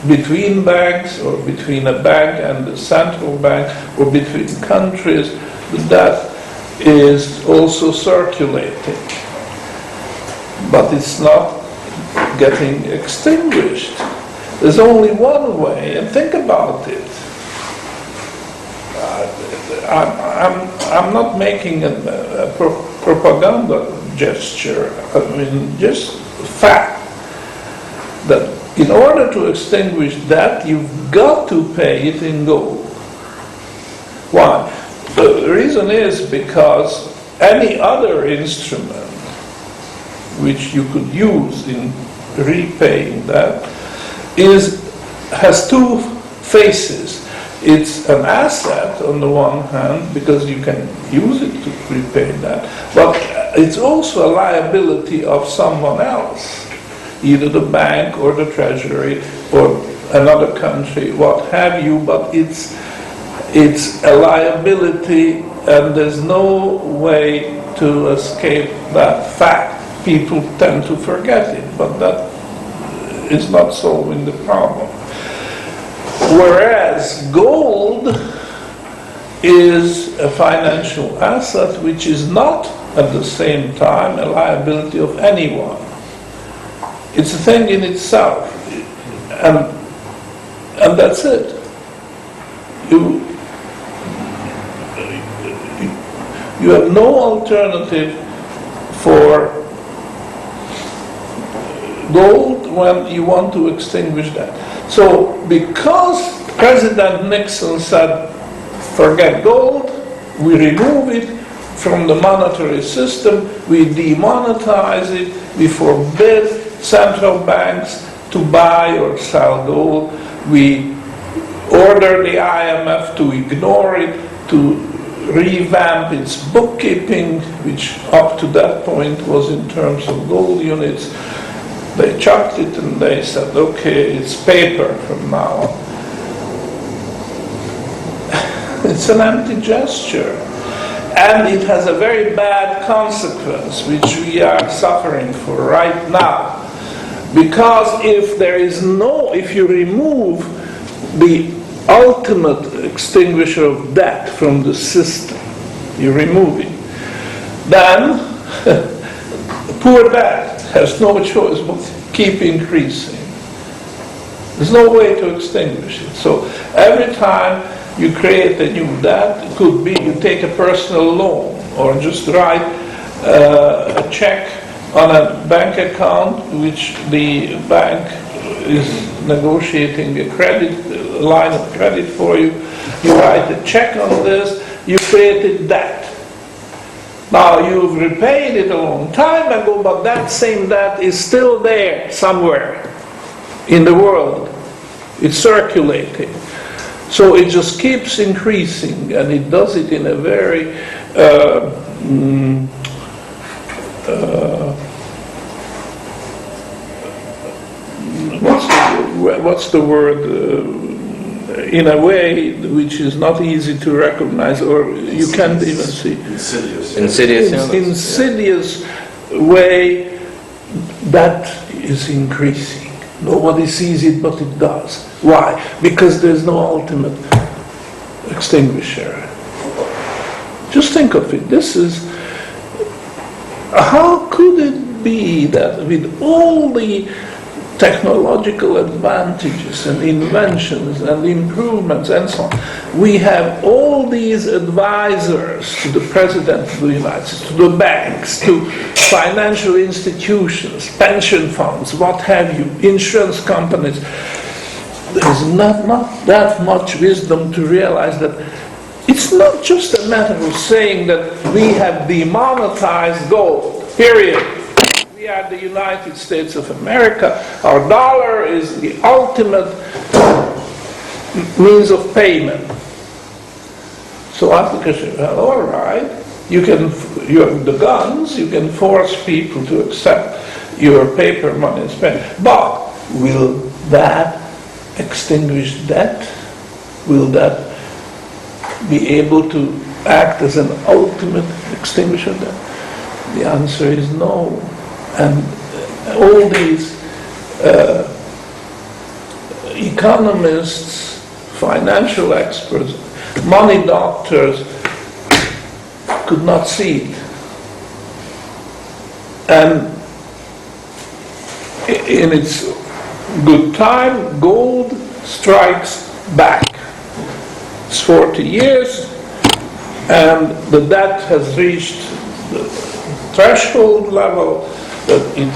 between banks, or between a bank and the central bank, or between countries. The debt is also circulating, but it's not getting extinguished. There's only one way, and think about it. I'm not making a propaganda gesture. I mean, just fact that in order to extinguish debt, you've got to pay it in gold. Why? The reason is because any other instrument which you could use in repaying that has two faces. It's an asset on the one hand, because you can use it to repay that, but it's also a liability of someone else, either the bank or the treasury or another country, what have you, but it's a liability, and there's no way to escape that fact. People tend to forget it, but that is not solving the problem. Whereas gold is a financial asset which is not at the same time a liability of anyone. It's a thing in itself, and that's it. You have no alternative for gold when you want to extinguish that. So because President Nixon said, forget gold, we remove it from the monetary system, we demonetize it, we forbid central banks to buy or sell gold, we order the IMF to ignore it, to revamp its bookkeeping, which up to that point was in terms of gold units. They chucked it and they said, okay, it's paper from now on. It's an empty gesture. And it has a very bad consequence, which we are suffering for right now. Because if you remove the ultimate extinguisher of debt from the system, you remove it, then poor debt has no choice but keep increasing. There's no way to extinguish it. So every time you create a new debt, it could be you take a personal loan, or just write a check on a bank account which the bank is negotiating a line of credit for you. You write a check on this, you created debt. Now, you've repaid it a long time ago, but that same debt is still there somewhere in the world. It's circulating. So it just keeps increasing, and it does it in a very what's the word? in a way which is not easy to recognize, or you can't even see. Insidious. Insidious way that is increasing. Nobody sees it, but it does. Why? Because there's no ultimate extinguisher. Just think of it. This is, how could it be that with all the technological advantages and inventions and improvements and so on, we have all these advisors to the President of the United States, to the banks, to financial institutions, pension funds, what have you, insurance companies. There's not that much wisdom to realize that it's not just a matter of saying that we have demonetized gold, period. We are the United States of America. Our dollar is the ultimate means of payment. So Africa said, well, all right, you have the guns, you can force people to accept your paper money spent. But will that extinguish debt? Will that be able to act as an ultimate extinguisher of debt? The answer is no. And all these economists, financial experts, money doctors could not see it. And in its good time, gold strikes back. It's 40 years, and the debt has reached the threshold level that it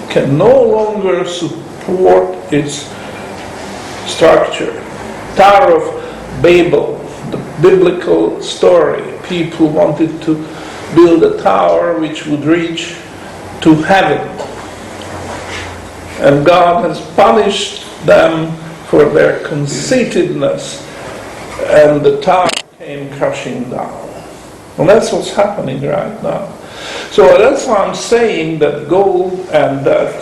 can no longer support its structure. Tower of Babel, the biblical story. People wanted to build a tower which would reach to heaven. And God has punished them for their conceitedness, and the tower came crashing down. And that's what's happening right now. So that's why I'm saying that gold and debt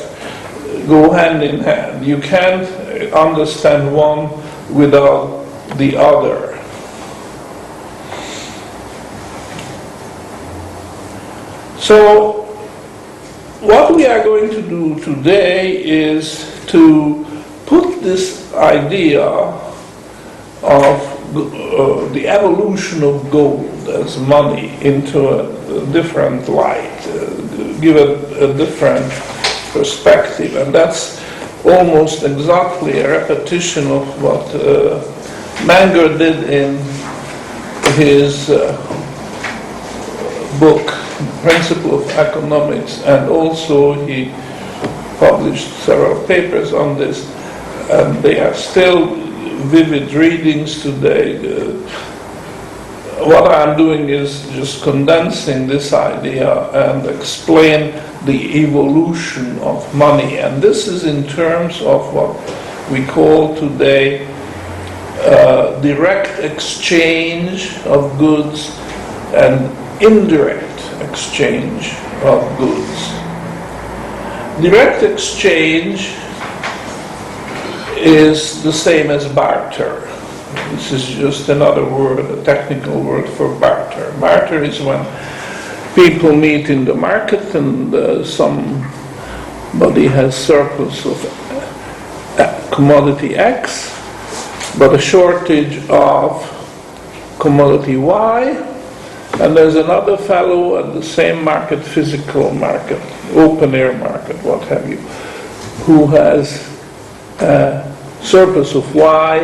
go hand in hand. You can't understand one without the other. So what we are going to do today is to put this idea of the evolution of gold as money into a different light, give it a different perspective, and that's almost exactly a repetition of what Menger did in his book, Principle of Economics, and also he published several papers on this, and they are still vivid readings today. What I'm doing is just condensing this idea and explain the evolution of money. And this is in terms of what we call today direct exchange of goods and indirect exchange of goods. Direct exchange is the same as barter. This is just another word, a technical word for barter. Barter is when people meet in the market and somebody has surplus of commodity X, but a shortage of commodity Y, and there's another fellow at the same market, physical market, open air market, what have you, who has surplus of Y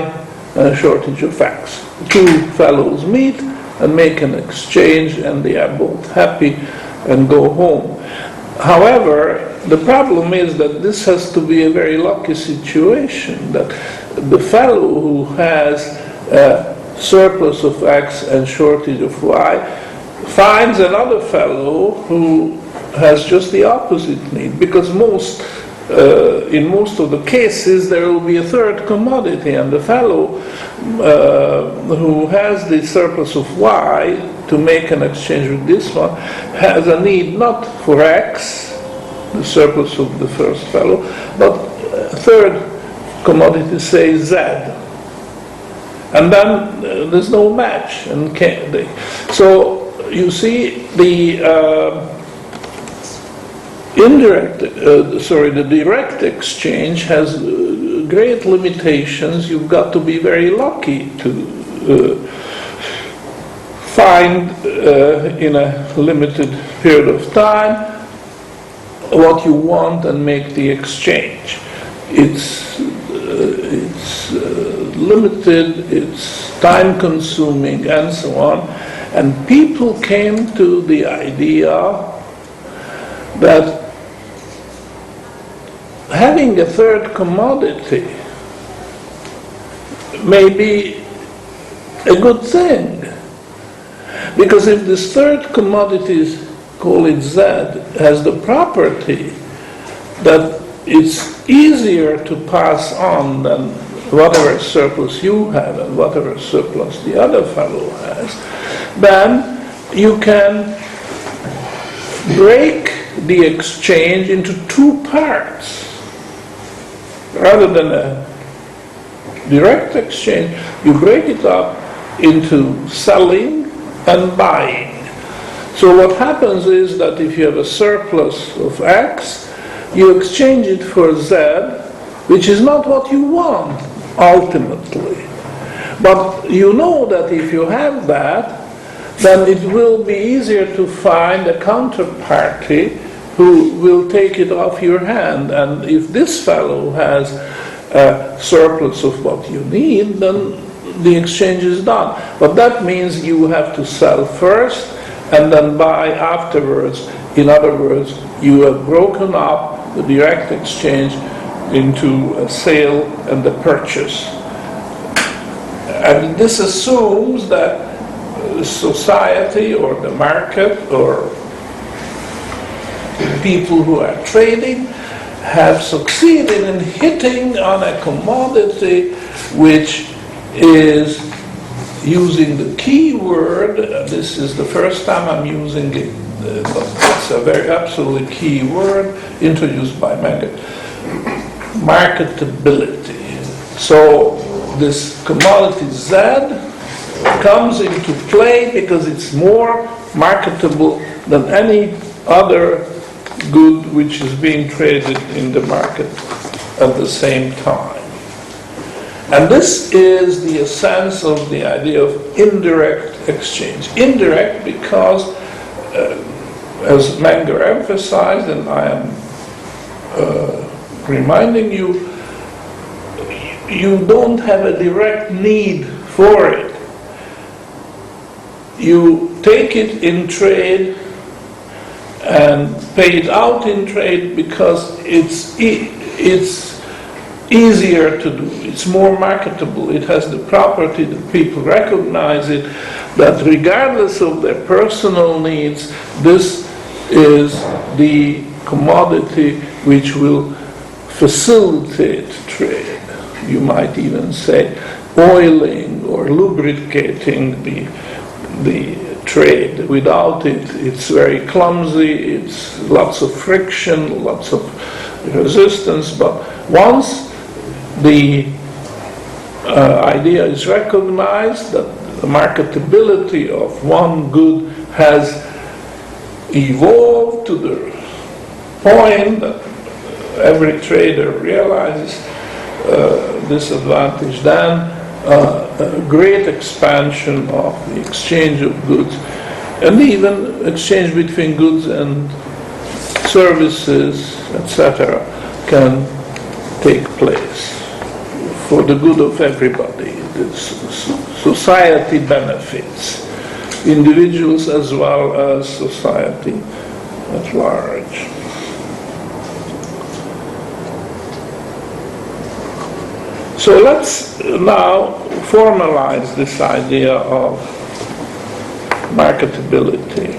and a shortage of X. The two fellows meet and make an exchange, and they are both happy and go home. However, the problem is that this has to be a very lucky situation, that the fellow who has a surplus of X and shortage of Y finds another fellow who has just the opposite need, because in most of the cases there will be a third commodity, and the fellow who has the surplus of Y to make an exchange with this one has a need not for X, the surplus of the first fellow, but a third commodity, say Z. And then there's no match. So you see the the direct exchange has great limitations. You've got to be very lucky to find in a limited period of time what you want and make the exchange. It's limited, it's time consuming and so on. And people came to the idea that having a third commodity may be a good thing. Because if this third commodity, call it Z, has the property that it's easier to pass on than whatever surplus you have and whatever surplus the other fellow has, then you can break the exchange into two parts. Rather than a direct exchange, you break it up into selling and buying. So what happens is that if you have a surplus of X, you exchange it for Z, which is not what you want ultimately. But you know that if you have that, then it will be easier to find a counterparty who will take it off your hand. And if this fellow has a surplus of what you need, then the exchange is done. But that means you have to sell first and then buy afterwards. In other words, you have broken up the direct exchange into a sale and a purchase. And this assumes that society or the market or people who are trading have succeeded in hitting on a commodity which is using the key word. This is the first time I'm using it, but it's a very absolutely key word introduced by Menger. Marketability. So this commodity Z comes into play because it's more marketable than any other good which is being traded in the market at the same time. And this is the essence of the idea of indirect exchange. Indirect because, as Menger emphasized, and I am reminding you, you don't have a direct need for it. You take it in trade and pay it out in trade because it's easier to do. It's more marketable. It has the property that people recognize it, that regardless of their personal needs, this is the commodity which will facilitate trade. You might even say oiling or lubricating the trade. Without it, it's very clumsy, it's lots of friction, lots of resistance, but once the idea is recognized that the marketability of one good has evolved to the point that every trader realizes this advantage, then a great expansion of the exchange of goods and even exchange between goods and services, etc., can take place for the good of everybody. Society benefits, individuals as well as society at large. So let's now formalize this idea of marketability.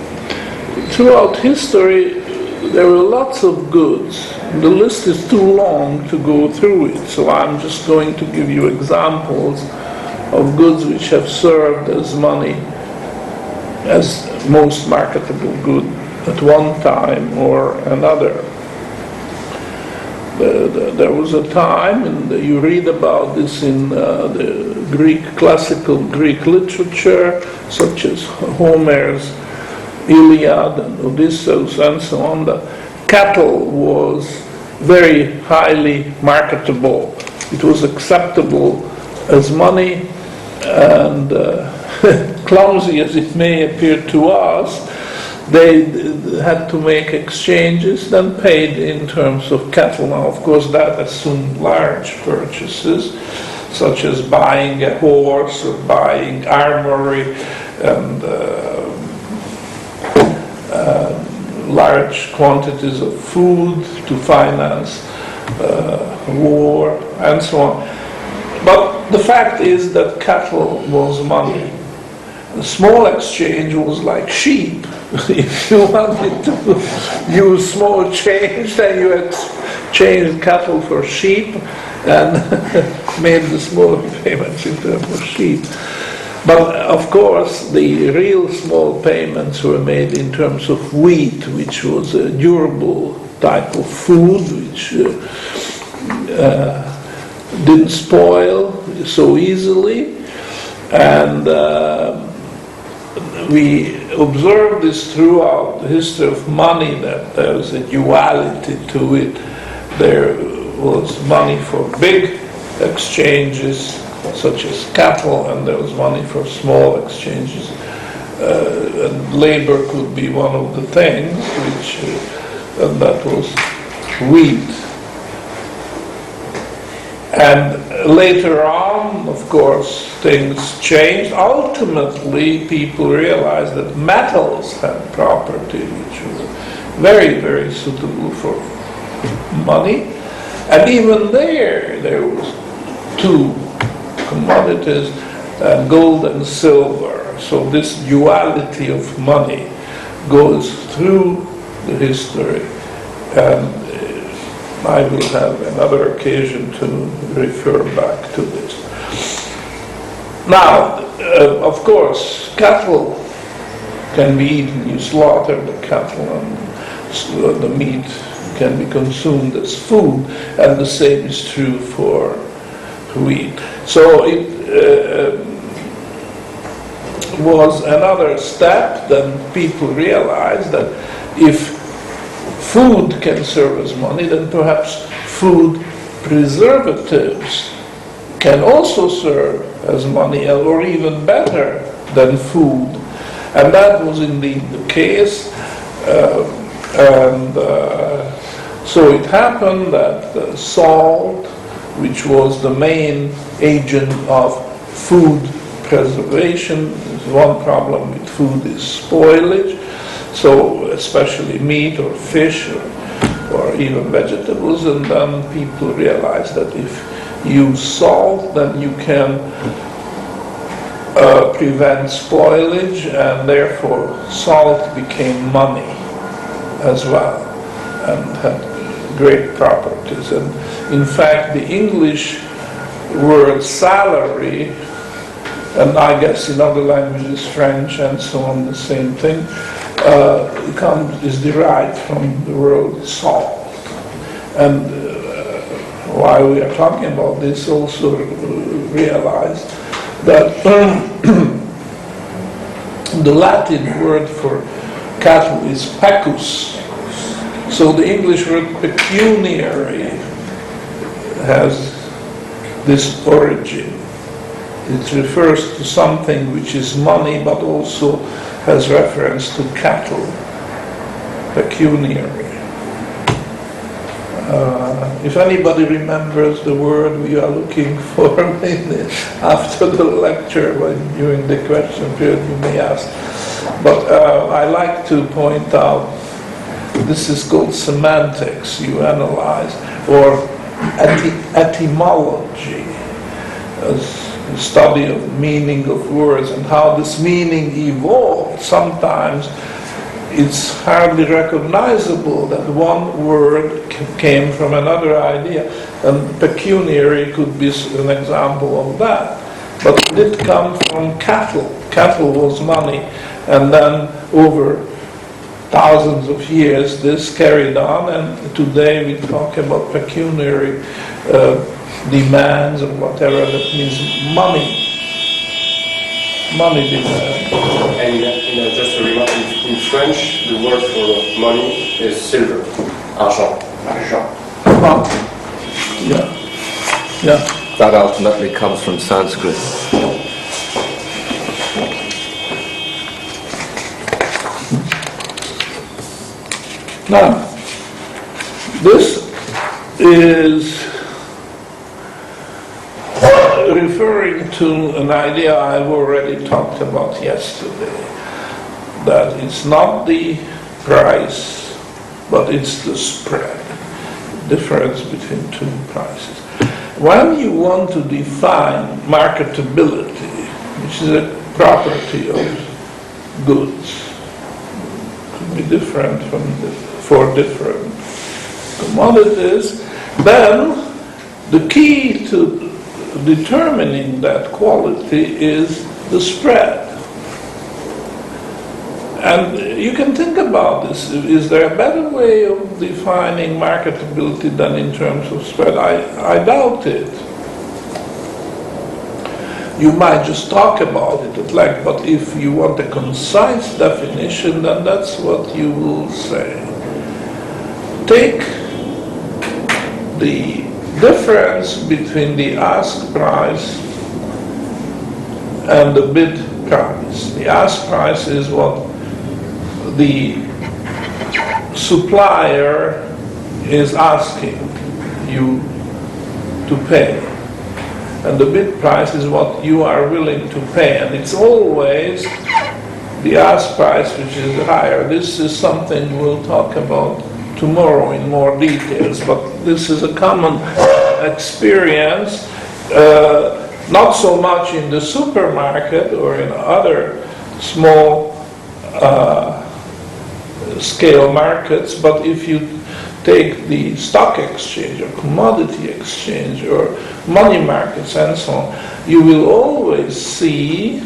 Throughout history, there were lots of goods. The list is too long to go through it, so I'm just going to give you examples of goods which have served as money, as most marketable good at one time or another. There was a time, and you read about this in the classical Greek literature, such as Homer's Iliad and Odysseus and so on, that cattle was very highly marketable. It was acceptable as money, and clumsy as it may appear to us, they had to make exchanges, then paid in terms of cattle. Now, of course, that assumed large purchases, such as buying a horse or buying armory and large quantities of food to finance war and so on. But the fact is that cattle was money. The small exchange was like sheep. If you wanted to use small change, then you exchanged cattle for sheep and made the small payments in terms of sheep. But of course, the real small payments were made in terms of wheat, which was a durable type of food, which didn't spoil so easily, and we observe this throughout the history of money, that there's a duality to it. There was money for big exchanges, such as cattle, and there was money for small exchanges. And labor could be one of the things, and that was wheat. And later on, of course, things changed. Ultimately, people realized that metals had property which were very, very suitable for money. And even there was two commodities, gold and silver. So this duality of money goes through the history. And I will have another occasion to refer back to this. Now, of course, cattle can be eaten. You slaughter the cattle and the meat can be consumed as food, and the same is true for wheat. So it was another step. Then people realized that if food can serve as money, then perhaps food preservatives can also serve as money, or even better than food. And that was indeed the case. So it happened that salt, which was the main agent of food preservation, one problem with food is spoilage. So especially meat or fish or even vegetables, and then people realize that if you use salt, then you can prevent spoilage, and therefore salt became money as well and had great properties. And in fact, the English word salary, and I guess in other languages, French and so on, the same thing, is derived from the word salt. And while we are talking about this, also realize that the Latin word for cattle is pecus. So the English word pecuniary has this origin. It refers to something which is money, but also has reference to cattle, pecuniary. If anybody remembers the word we are looking for after the lecture, during the question period, you may ask. But I like to point out, this is called semantics, you analyze, or etymology, as the study of meaning of words and how this meaning evolved. Sometimes it's hardly recognizable that one word came from another idea, and pecuniary could be an example of that. But it did come from cattle. Cattle was money, and then over thousands of years this carried on, and today we talk about pecuniary demands or whatever. That means money demand. And just a remark, in French, the word for money is silver, argent. Yeah. That ultimately comes from Sanskrit. Now, this is referring to an idea I've already talked about yesterday, that it's not the price, but it's the spread, difference between two prices. When you want to define marketability, which is a property of goods, could be different for different commodities, then the key to determining that quality is the spread. And you can think about this. Is there a better way of defining marketability than in terms of spread? I doubt it. You might just talk about it at length, but if you want a concise definition, then that's what you will say. Take the difference between the ask price and the bid price. The ask price is what the supplier is asking you to pay, and the bid price is what you are willing to pay, and it's always the ask price which is higher. This is something we'll talk about tomorrow in more details, but this is a common experience, not so much in the supermarket or in other small scale markets, but if you take the stock exchange or commodity exchange or money markets and so on, you will always see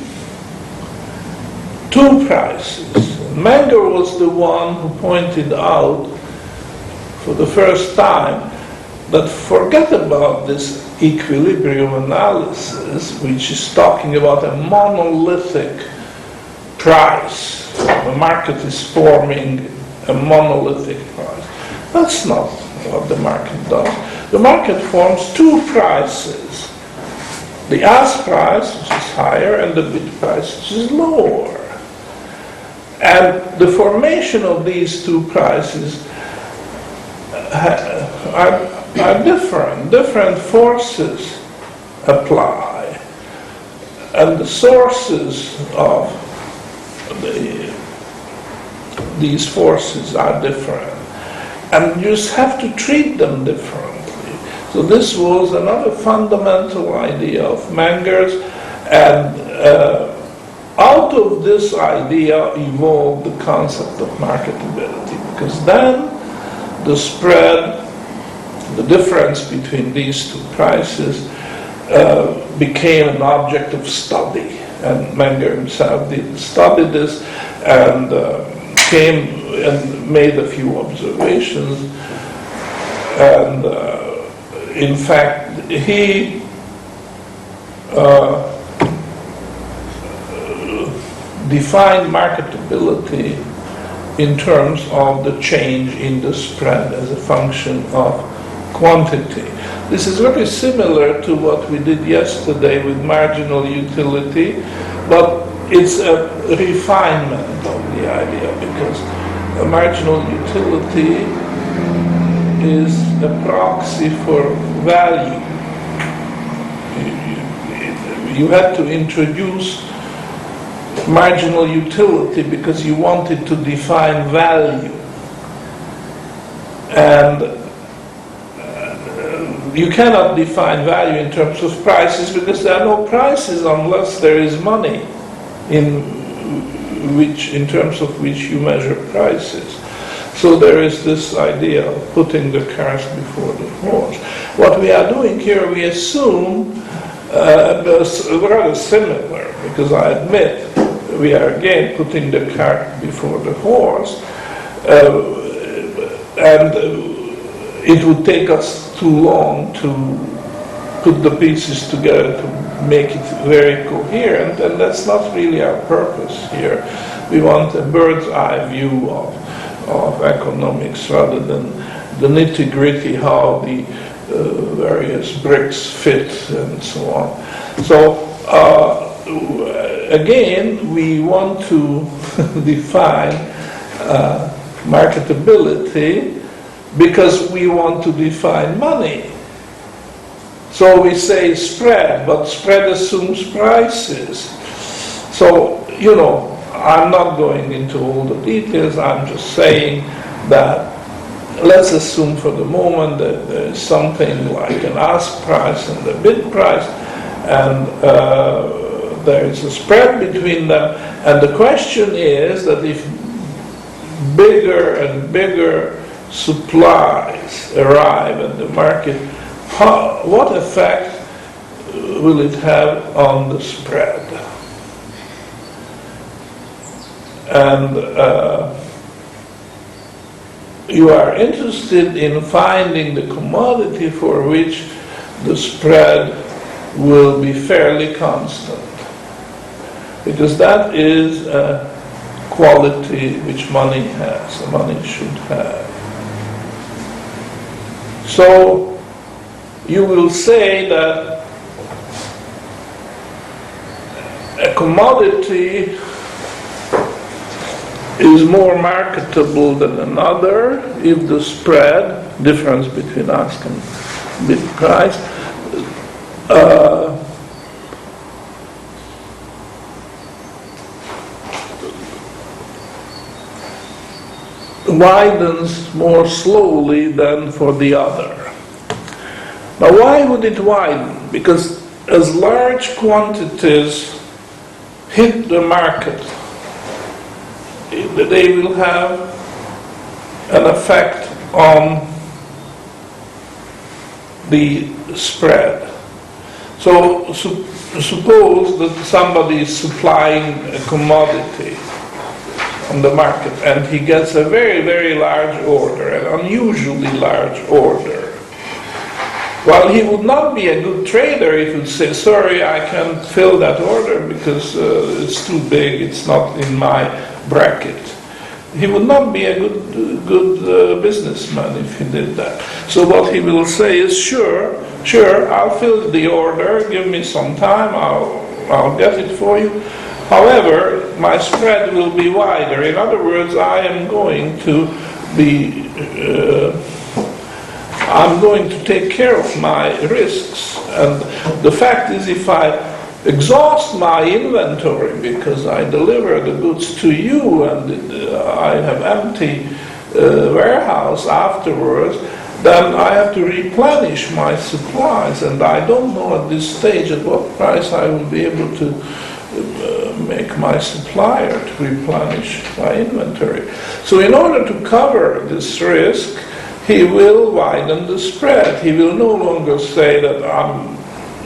two prices. Menger was the one who pointed out for the first time that forget about this equilibrium analysis, which is talking about a monolithic price. The market is forming a monolithic price. That's not what the market does. The market forms two prices. The ask price, which is higher, and the bid price, which is lower. And the formation of these two prices are different. Different forces apply. And the sources of these forces are different. And you just have to treat them differently. So this was another fundamental idea of Menger's, and out of this idea evolved the concept of marketability, because then the spread, the difference between these two prices, became an object of study. And Menger himself did study this and came and made a few observations. And in fact, he defined marketability in terms of the change in the spread as a function of quantity. This is very similar to what we did yesterday with marginal utility, but it's a refinement of the idea, because a marginal utility is a proxy for value. You had to introduce marginal utility because you wanted to define value. And you cannot define value in terms of prices, because there are no prices unless there is money in terms of which you measure prices. So there is this idea of putting the cart before the horse. What we are doing here, we assume rather similar, because I admit we are again putting the cart before the horse, And it would take us too long to put the pieces together to make it very coherent, and that's not really our purpose here. We want a bird's eye view of economics rather than the nitty-gritty, how the various bricks fit and so on. So again, we want to define marketability because we want to define money. So we say spread, but spread assumes prices. So, you know, I'm not going into all the details, I'm just saying that let's assume for the moment that there is something like an ask price and a bid price, and there is a spread between them, and the question is that if bigger and bigger supplies arrive at the market, what effect will it have on the spread? And you are interested in finding the commodity for which the spread will be fairly constant, because that is a quality which money has, money should have. So you will say that a commodity is more marketable than another if the spread, difference between ask and bid price, widens more slowly than for the other. Now, why would it widen? Because as large quantities hit the market, they will have an effect on the spread. So suppose that somebody is supplying a commodity on the market and he gets a very, very large order, an unusually large order. While he would not be a good trader, he would say, sorry, I can't fill that order because it's too big, it's not in my bracket. He would not be a good businessman if he did that. So what he will say is, sure, I'll fill the order, give me some time, I'll get it for you. However, my spread will be wider. In other words, I'm going to take care of my risks. And the fact is, if I exhaust my inventory because I deliver the goods to you and I have empty warehouse afterwards, then I have to replenish my supplies, and I don't know at this stage at what price I will be able to make my supplier to replenish my inventory. So in order to cover this risk, he will widen the spread. He will no longer say that I'm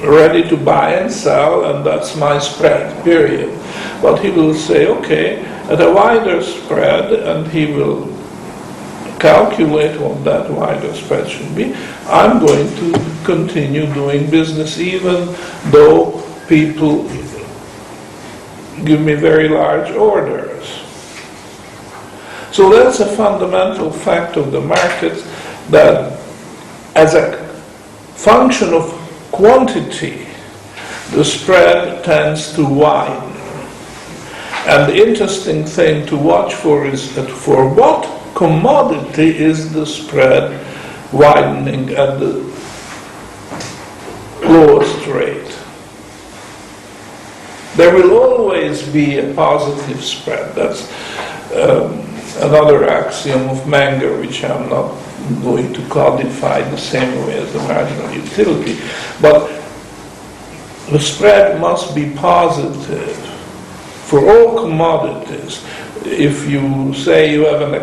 ready to buy and sell and that's my spread, period. But he will say, okay, at a wider spread, and he will calculate what that wider spread should be, I'm going to continue doing business even though people give me very large orders. So that's a fundamental fact of the market, that as a function of quantity, the spread tends to widen. And the interesting thing to watch for is that for what commodity is the spread widening at the lowest rate? There will always be a positive spread. That's another axiom of Menger, which I'm not going to codify the same way as the marginal utility. But the spread must be positive for all commodities. If you say you have a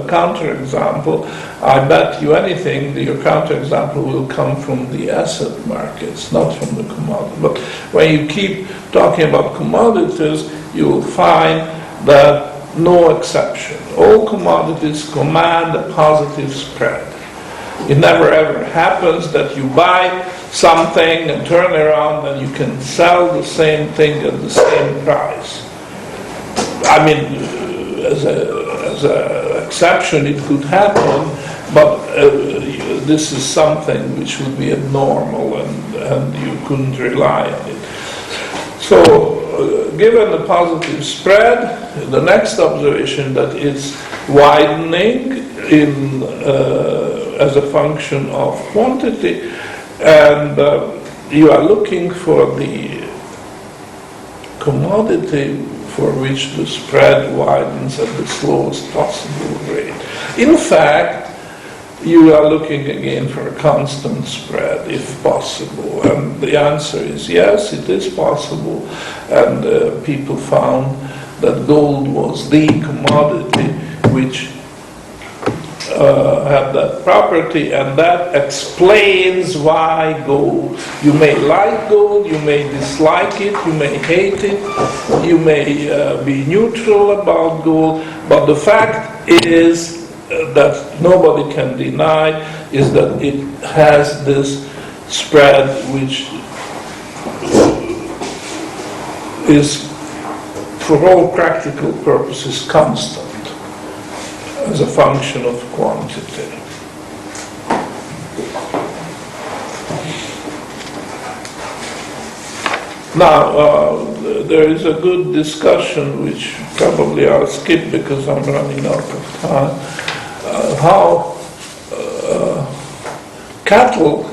counterexample, I bet you anything that your counterexample will come from the asset markets, not from the commodity. But when you keep talking about commodities, you will find that no exception. All commodities command a positive spread. It never ever happens that you buy something and turn around and you can sell the same thing at the same price. I mean, as an exception it could happen, but this is something which would be abnormal and you couldn't rely on it. So, given the positive spread, the next observation that it's widening as a function of quantity, and you are looking for the commodity for which the spread widens at the slowest possible rate. In fact, you are looking again for a constant spread, if possible. And the answer is yes, it is possible. And people found that gold was the commodity which had that property, and that explains why gold. You may like gold, you may dislike it, you may hate it, you may be neutral about gold, but the fact is that nobody can deny is that it has this spread which is, for all practical purposes, constant as a function of quantity. Now, there is a good discussion which probably I'll skip because I'm running out of time. How cattle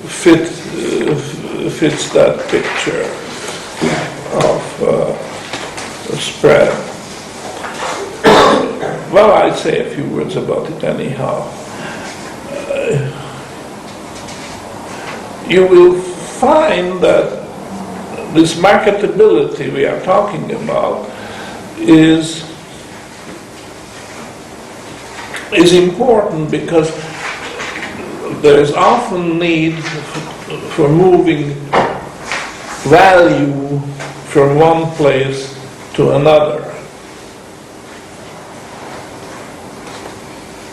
fits that picture of spread. Well, I'd say a few words about it anyhow. You will find that this marketability we are talking about is important because there is often need for moving value from one place to another.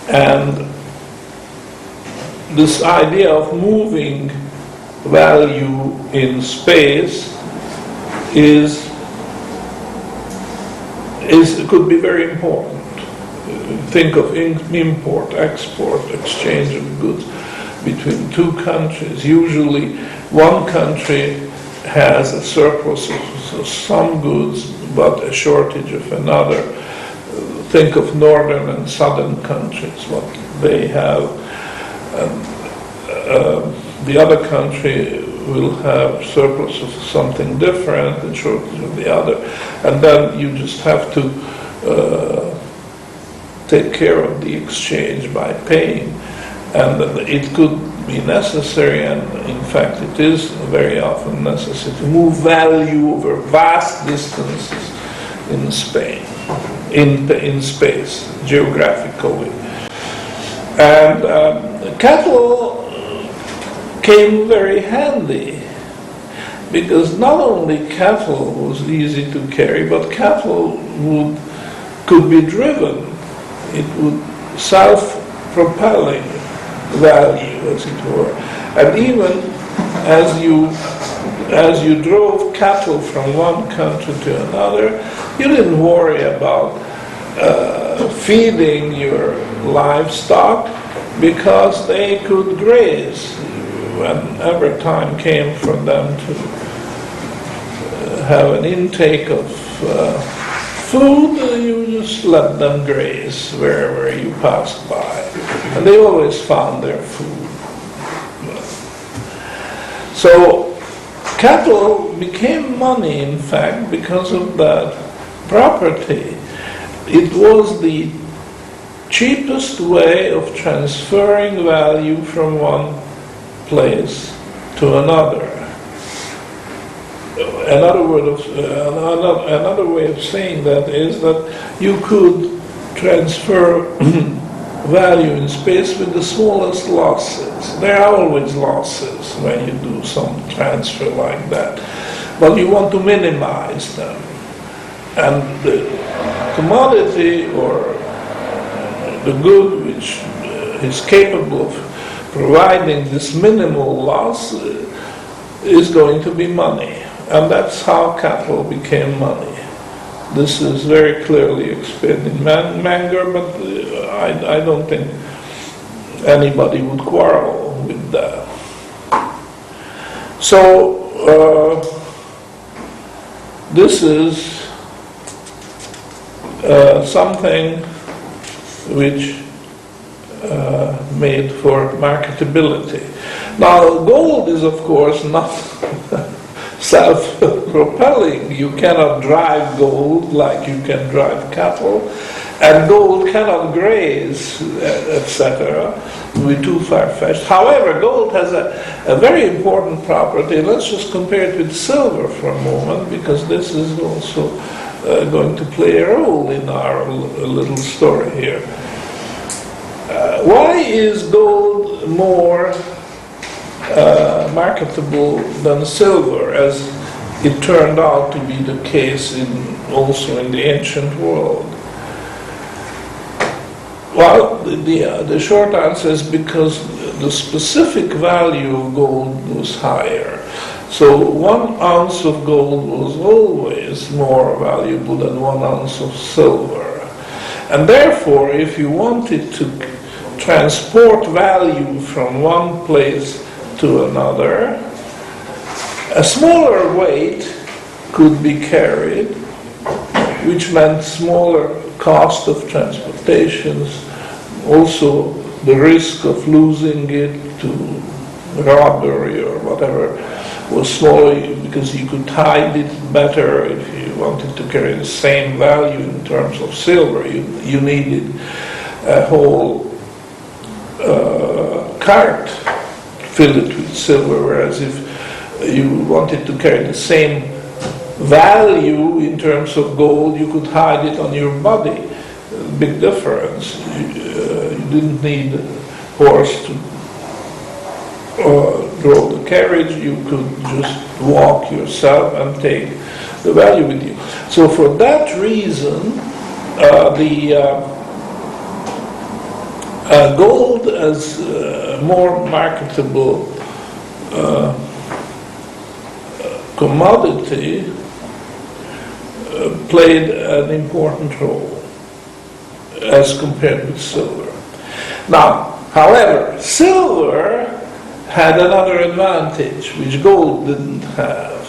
And this idea of moving value in space could be very important. Think of import, export, exchange of goods between two countries. Usually one country has a surplus of some goods but a shortage of another. Think of northern and southern countries, what they have. The other country will have surplus of something different and shortage of the other. And then you just have to take care of the exchange by paying. And it could be necessary, and in fact it is very often necessary, to move value over vast distances in Spain, in space, geographically. And cattle came very handy, because not only cattle was easy to carry, but cattle could be driven. It would self-propelling value, as it were. And even as you drove cattle from one country to another, you didn't worry about feeding your livestock, because they could graze. Whenever time came for them to have an intake of food, you just let them graze wherever you passed by. And they always found their food. So cattle became money, in fact, because of that property. It was the cheapest way of transferring value from one place to another. Another way of saying that is that you could transfer value in space with the smallest losses. There are always losses when you do some transfer like that, but you want to minimize them. And the commodity or the good which is capable of providing this minimal loss is going to be money. And that's how capital became money. This is very clearly explained in Menger, but I don't think anybody would quarrel with that. So this is something which made for marketability. Now, gold is, of course, not self-propelling. You cannot drive gold like you can drive cattle, and gold cannot graze, etc. It would be too far-fetched. However, gold has a very important property. Let's just compare it with silver for a moment, because this is also going to play a role in our little story here. Why is gold more marketable than silver, as it turned out to be the case also in the ancient world? Well, the short answer is because the specific value of gold was higher. So 1 ounce of gold was always more valuable than 1 ounce of silver. And therefore, if you wanted to transport value from one place to another, a smaller weight could be carried, which meant smaller cost of transportations, also the risk of losing it to robbery or whatever was smaller, because you could hide it better. If you wanted to carry the same value in terms of silver, you needed a whole cart to fill it with silver, whereas if you wanted to carry the same value in terms of gold, you could hide it on your body. Big difference. You didn't need a horse to draw the carriage. You could just walk yourself and take the value with you. So for that reason, gold as more marketable commodity played an important role as compared with silver. Now, however, silver had another advantage which gold didn't have,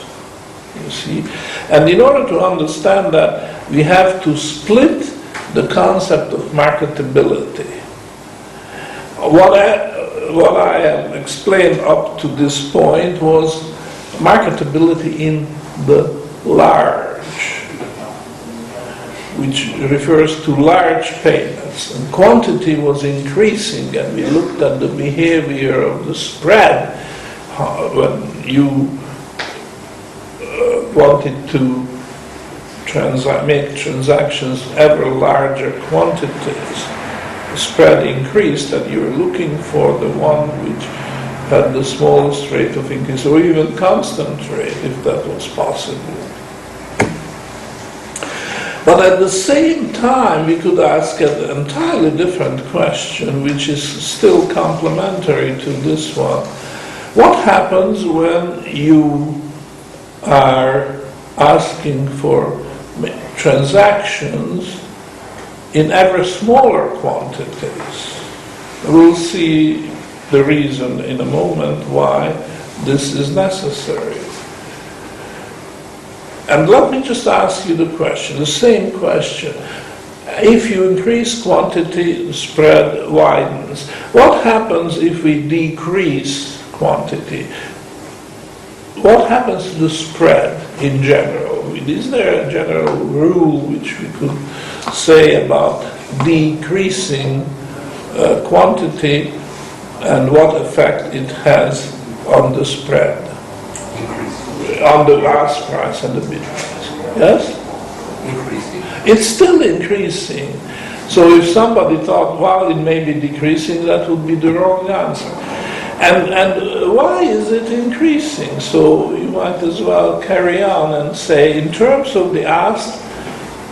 you see. And in order to understand that, we have to split the concept of marketability. What I have explained up to this point was marketability in the large, which refers to large payments. And quantity was increasing, and we looked at the behavior of the spread when you wanted to make transactions ever larger quantities. The spread increased, and you were looking for the one which had the smallest rate of increase, or even constant rate, if that was possible. But at the same time, we could ask an entirely different question, which is still complementary to this one. What happens when you are asking for transactions in ever smaller quantities? We'll see the reason in a moment why this is necessary. And let me just ask you the question, the same question. If you increase quantity, the spread widens. What happens if we decrease quantity? What happens to the spread in general? Is there a general rule which we could say about decreasing quantity and what effect it has on the spread? On the last price and the bid price. Yes? Increasing. It's still increasing. So if somebody thought, well, it may be decreasing, that would be the wrong answer. And why is it increasing? So you might as well carry on and say, in terms of the asked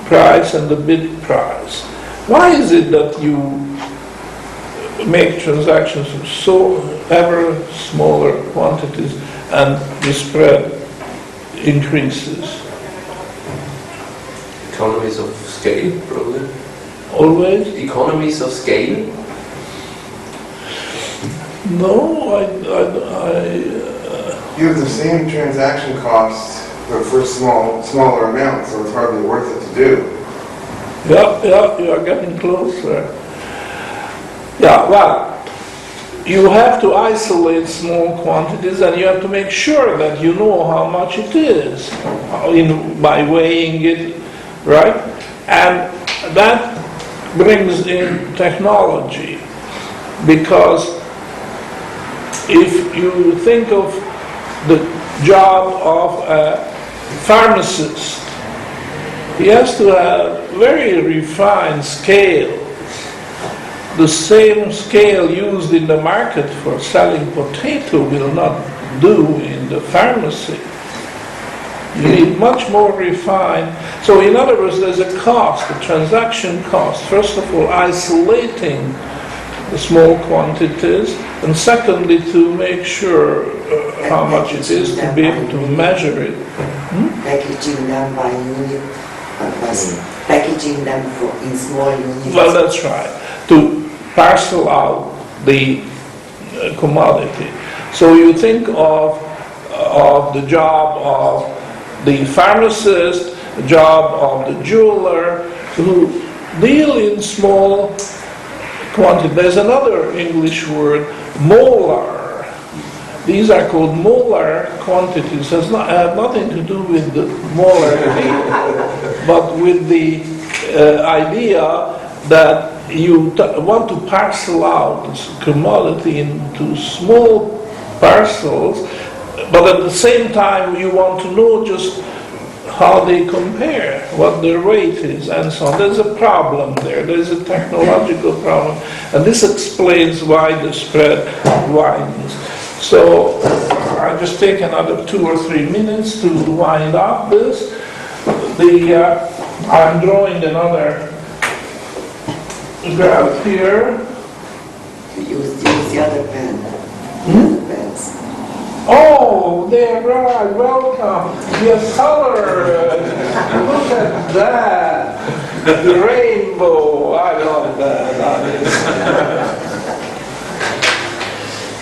price and the bid price. Why is it that you make transactions of so ever smaller quantities and the spread increases? Economies of scale, probably. Always? Economies of scale? No, You have the same transaction costs, but for smaller amounts, so it's hardly worth it to do. yeah, you are getting closer. Yeah, well, you have to isolate small quantities and you have to make sure that you know how much it is by weighing it, right? And that brings in technology, because if you think of the job of a pharmacist, he has to have very refined scales. The same scale used in the market for selling potato will not do in the pharmacy. You need much more refined. So in other words, there's a cost, a transaction cost. First of all, isolating the small quantities, and secondly, to make sure how much it is, to be able to measure it. Packaging them by unit, packaging them in small units. Well, that's right. To parcel out the commodity. So you think of the job of the pharmacist, the job of the jeweler, who deal in small quantity. There's another English word, molar. These are called molar quantities. It has nothing to do with the molar teeth, but with the idea that you want to parcel out this commodity into small parcels, but at the same time you want to know just how they compare, what their weight is, and so on. There's a problem there. There's a technological problem, and this explains why the spread widens. So I just take another 2 or 3 minutes to wind up this. I'm drawing another graph here. Use the other pen. The other pens. Oh, they're right. Welcome. Your color. Look at that. The rainbow. I love that.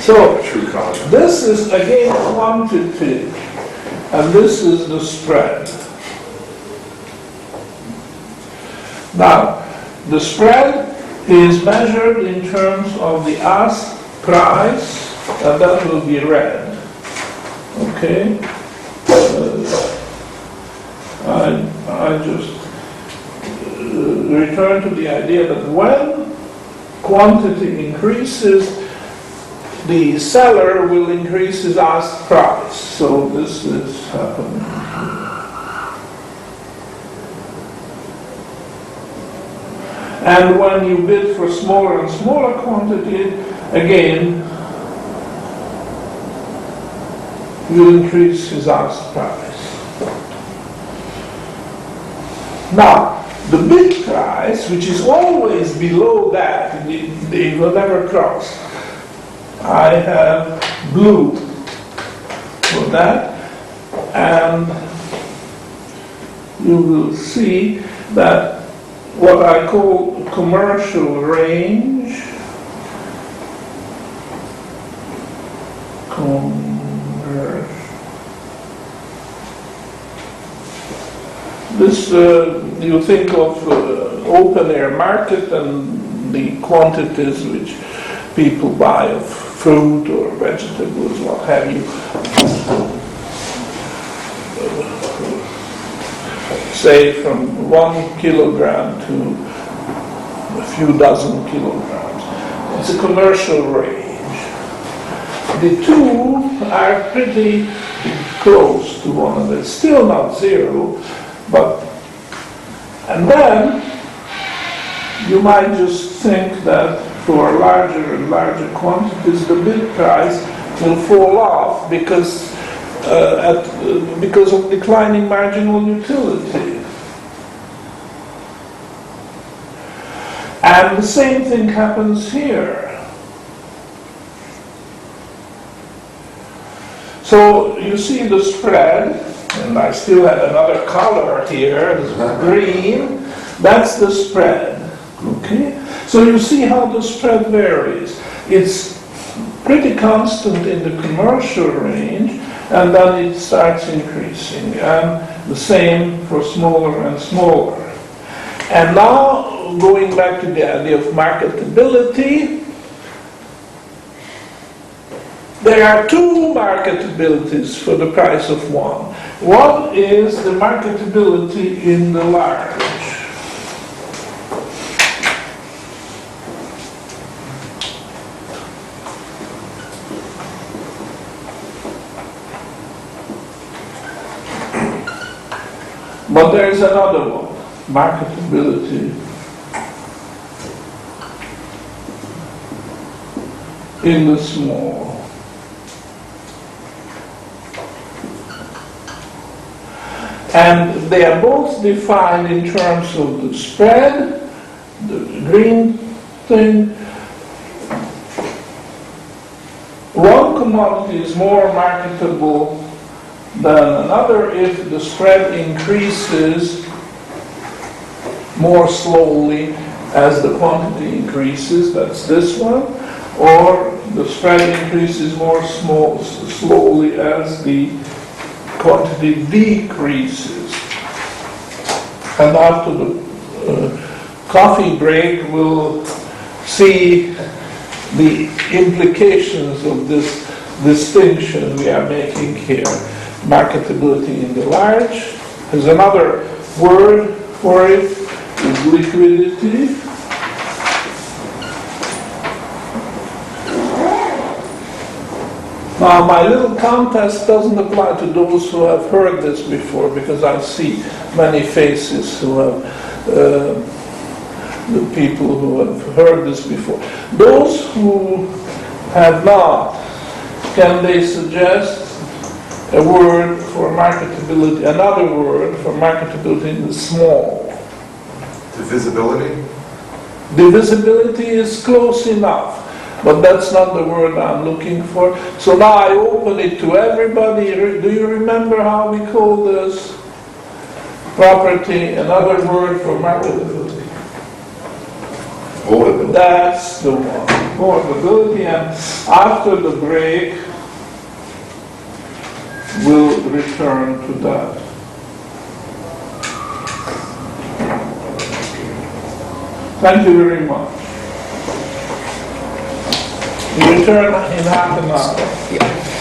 So, this is again quantity, and this is the spread. Now, the spread is measured in terms of the ask price, and that will be red. Okay? I just return to the idea that when quantity increases, the seller will increase his ask price. So this is happening. And when you bid for smaller and smaller quantity, again, you increase his ask price. Now, the bid price, which is always below that, they will never cross. I have blue for that, and you will see that what I call commercial range, this you think of open air market and the quantities which people buy of fruit or vegetables, what have you. Say from 1 kilogram to a few dozen kilograms. It's a commercial range. The two are pretty close to one another. Still not zero, but, and then you might just think that for larger and larger quantities, the bid price will fall off because of declining marginal utility. And the same thing happens here. So you see the spread, and I still have another color here, it's green. That's the spread. Okay? So you see how the spread varies. It's pretty constant in the commercial range, and then it starts increasing. And the same for smaller and smaller. And now, going back to the idea of marketability, there are two marketabilities for the price of one. One is the marketability in the large. But there is another one, marketability in the small. And they are both defined in terms of the spread, the green thing. One commodity is more marketable than another if the spread increases more slowly as the quantity increases, that's this one, or the spread increases more slowly as the quantity decreases. And after the coffee break, we'll see the implications of this distinction we are making here. Marketability in the large. There's another word for it, is liquidity. Now, my little contest doesn't apply to those who have heard this before, because I see many faces who have, the people who have heard this before. Those who have not, can they suggest a word for marketability, another word for marketability in the small? Divisibility? Divisibility is close enough, but that's not the word I'm looking for. So now I open it to everybody. Do you remember how we call this property? Another word for marketability. Portability. That's the one. Portability. And after the break, we'll return to that. Thank you very much. We return in half an hour. Yeah.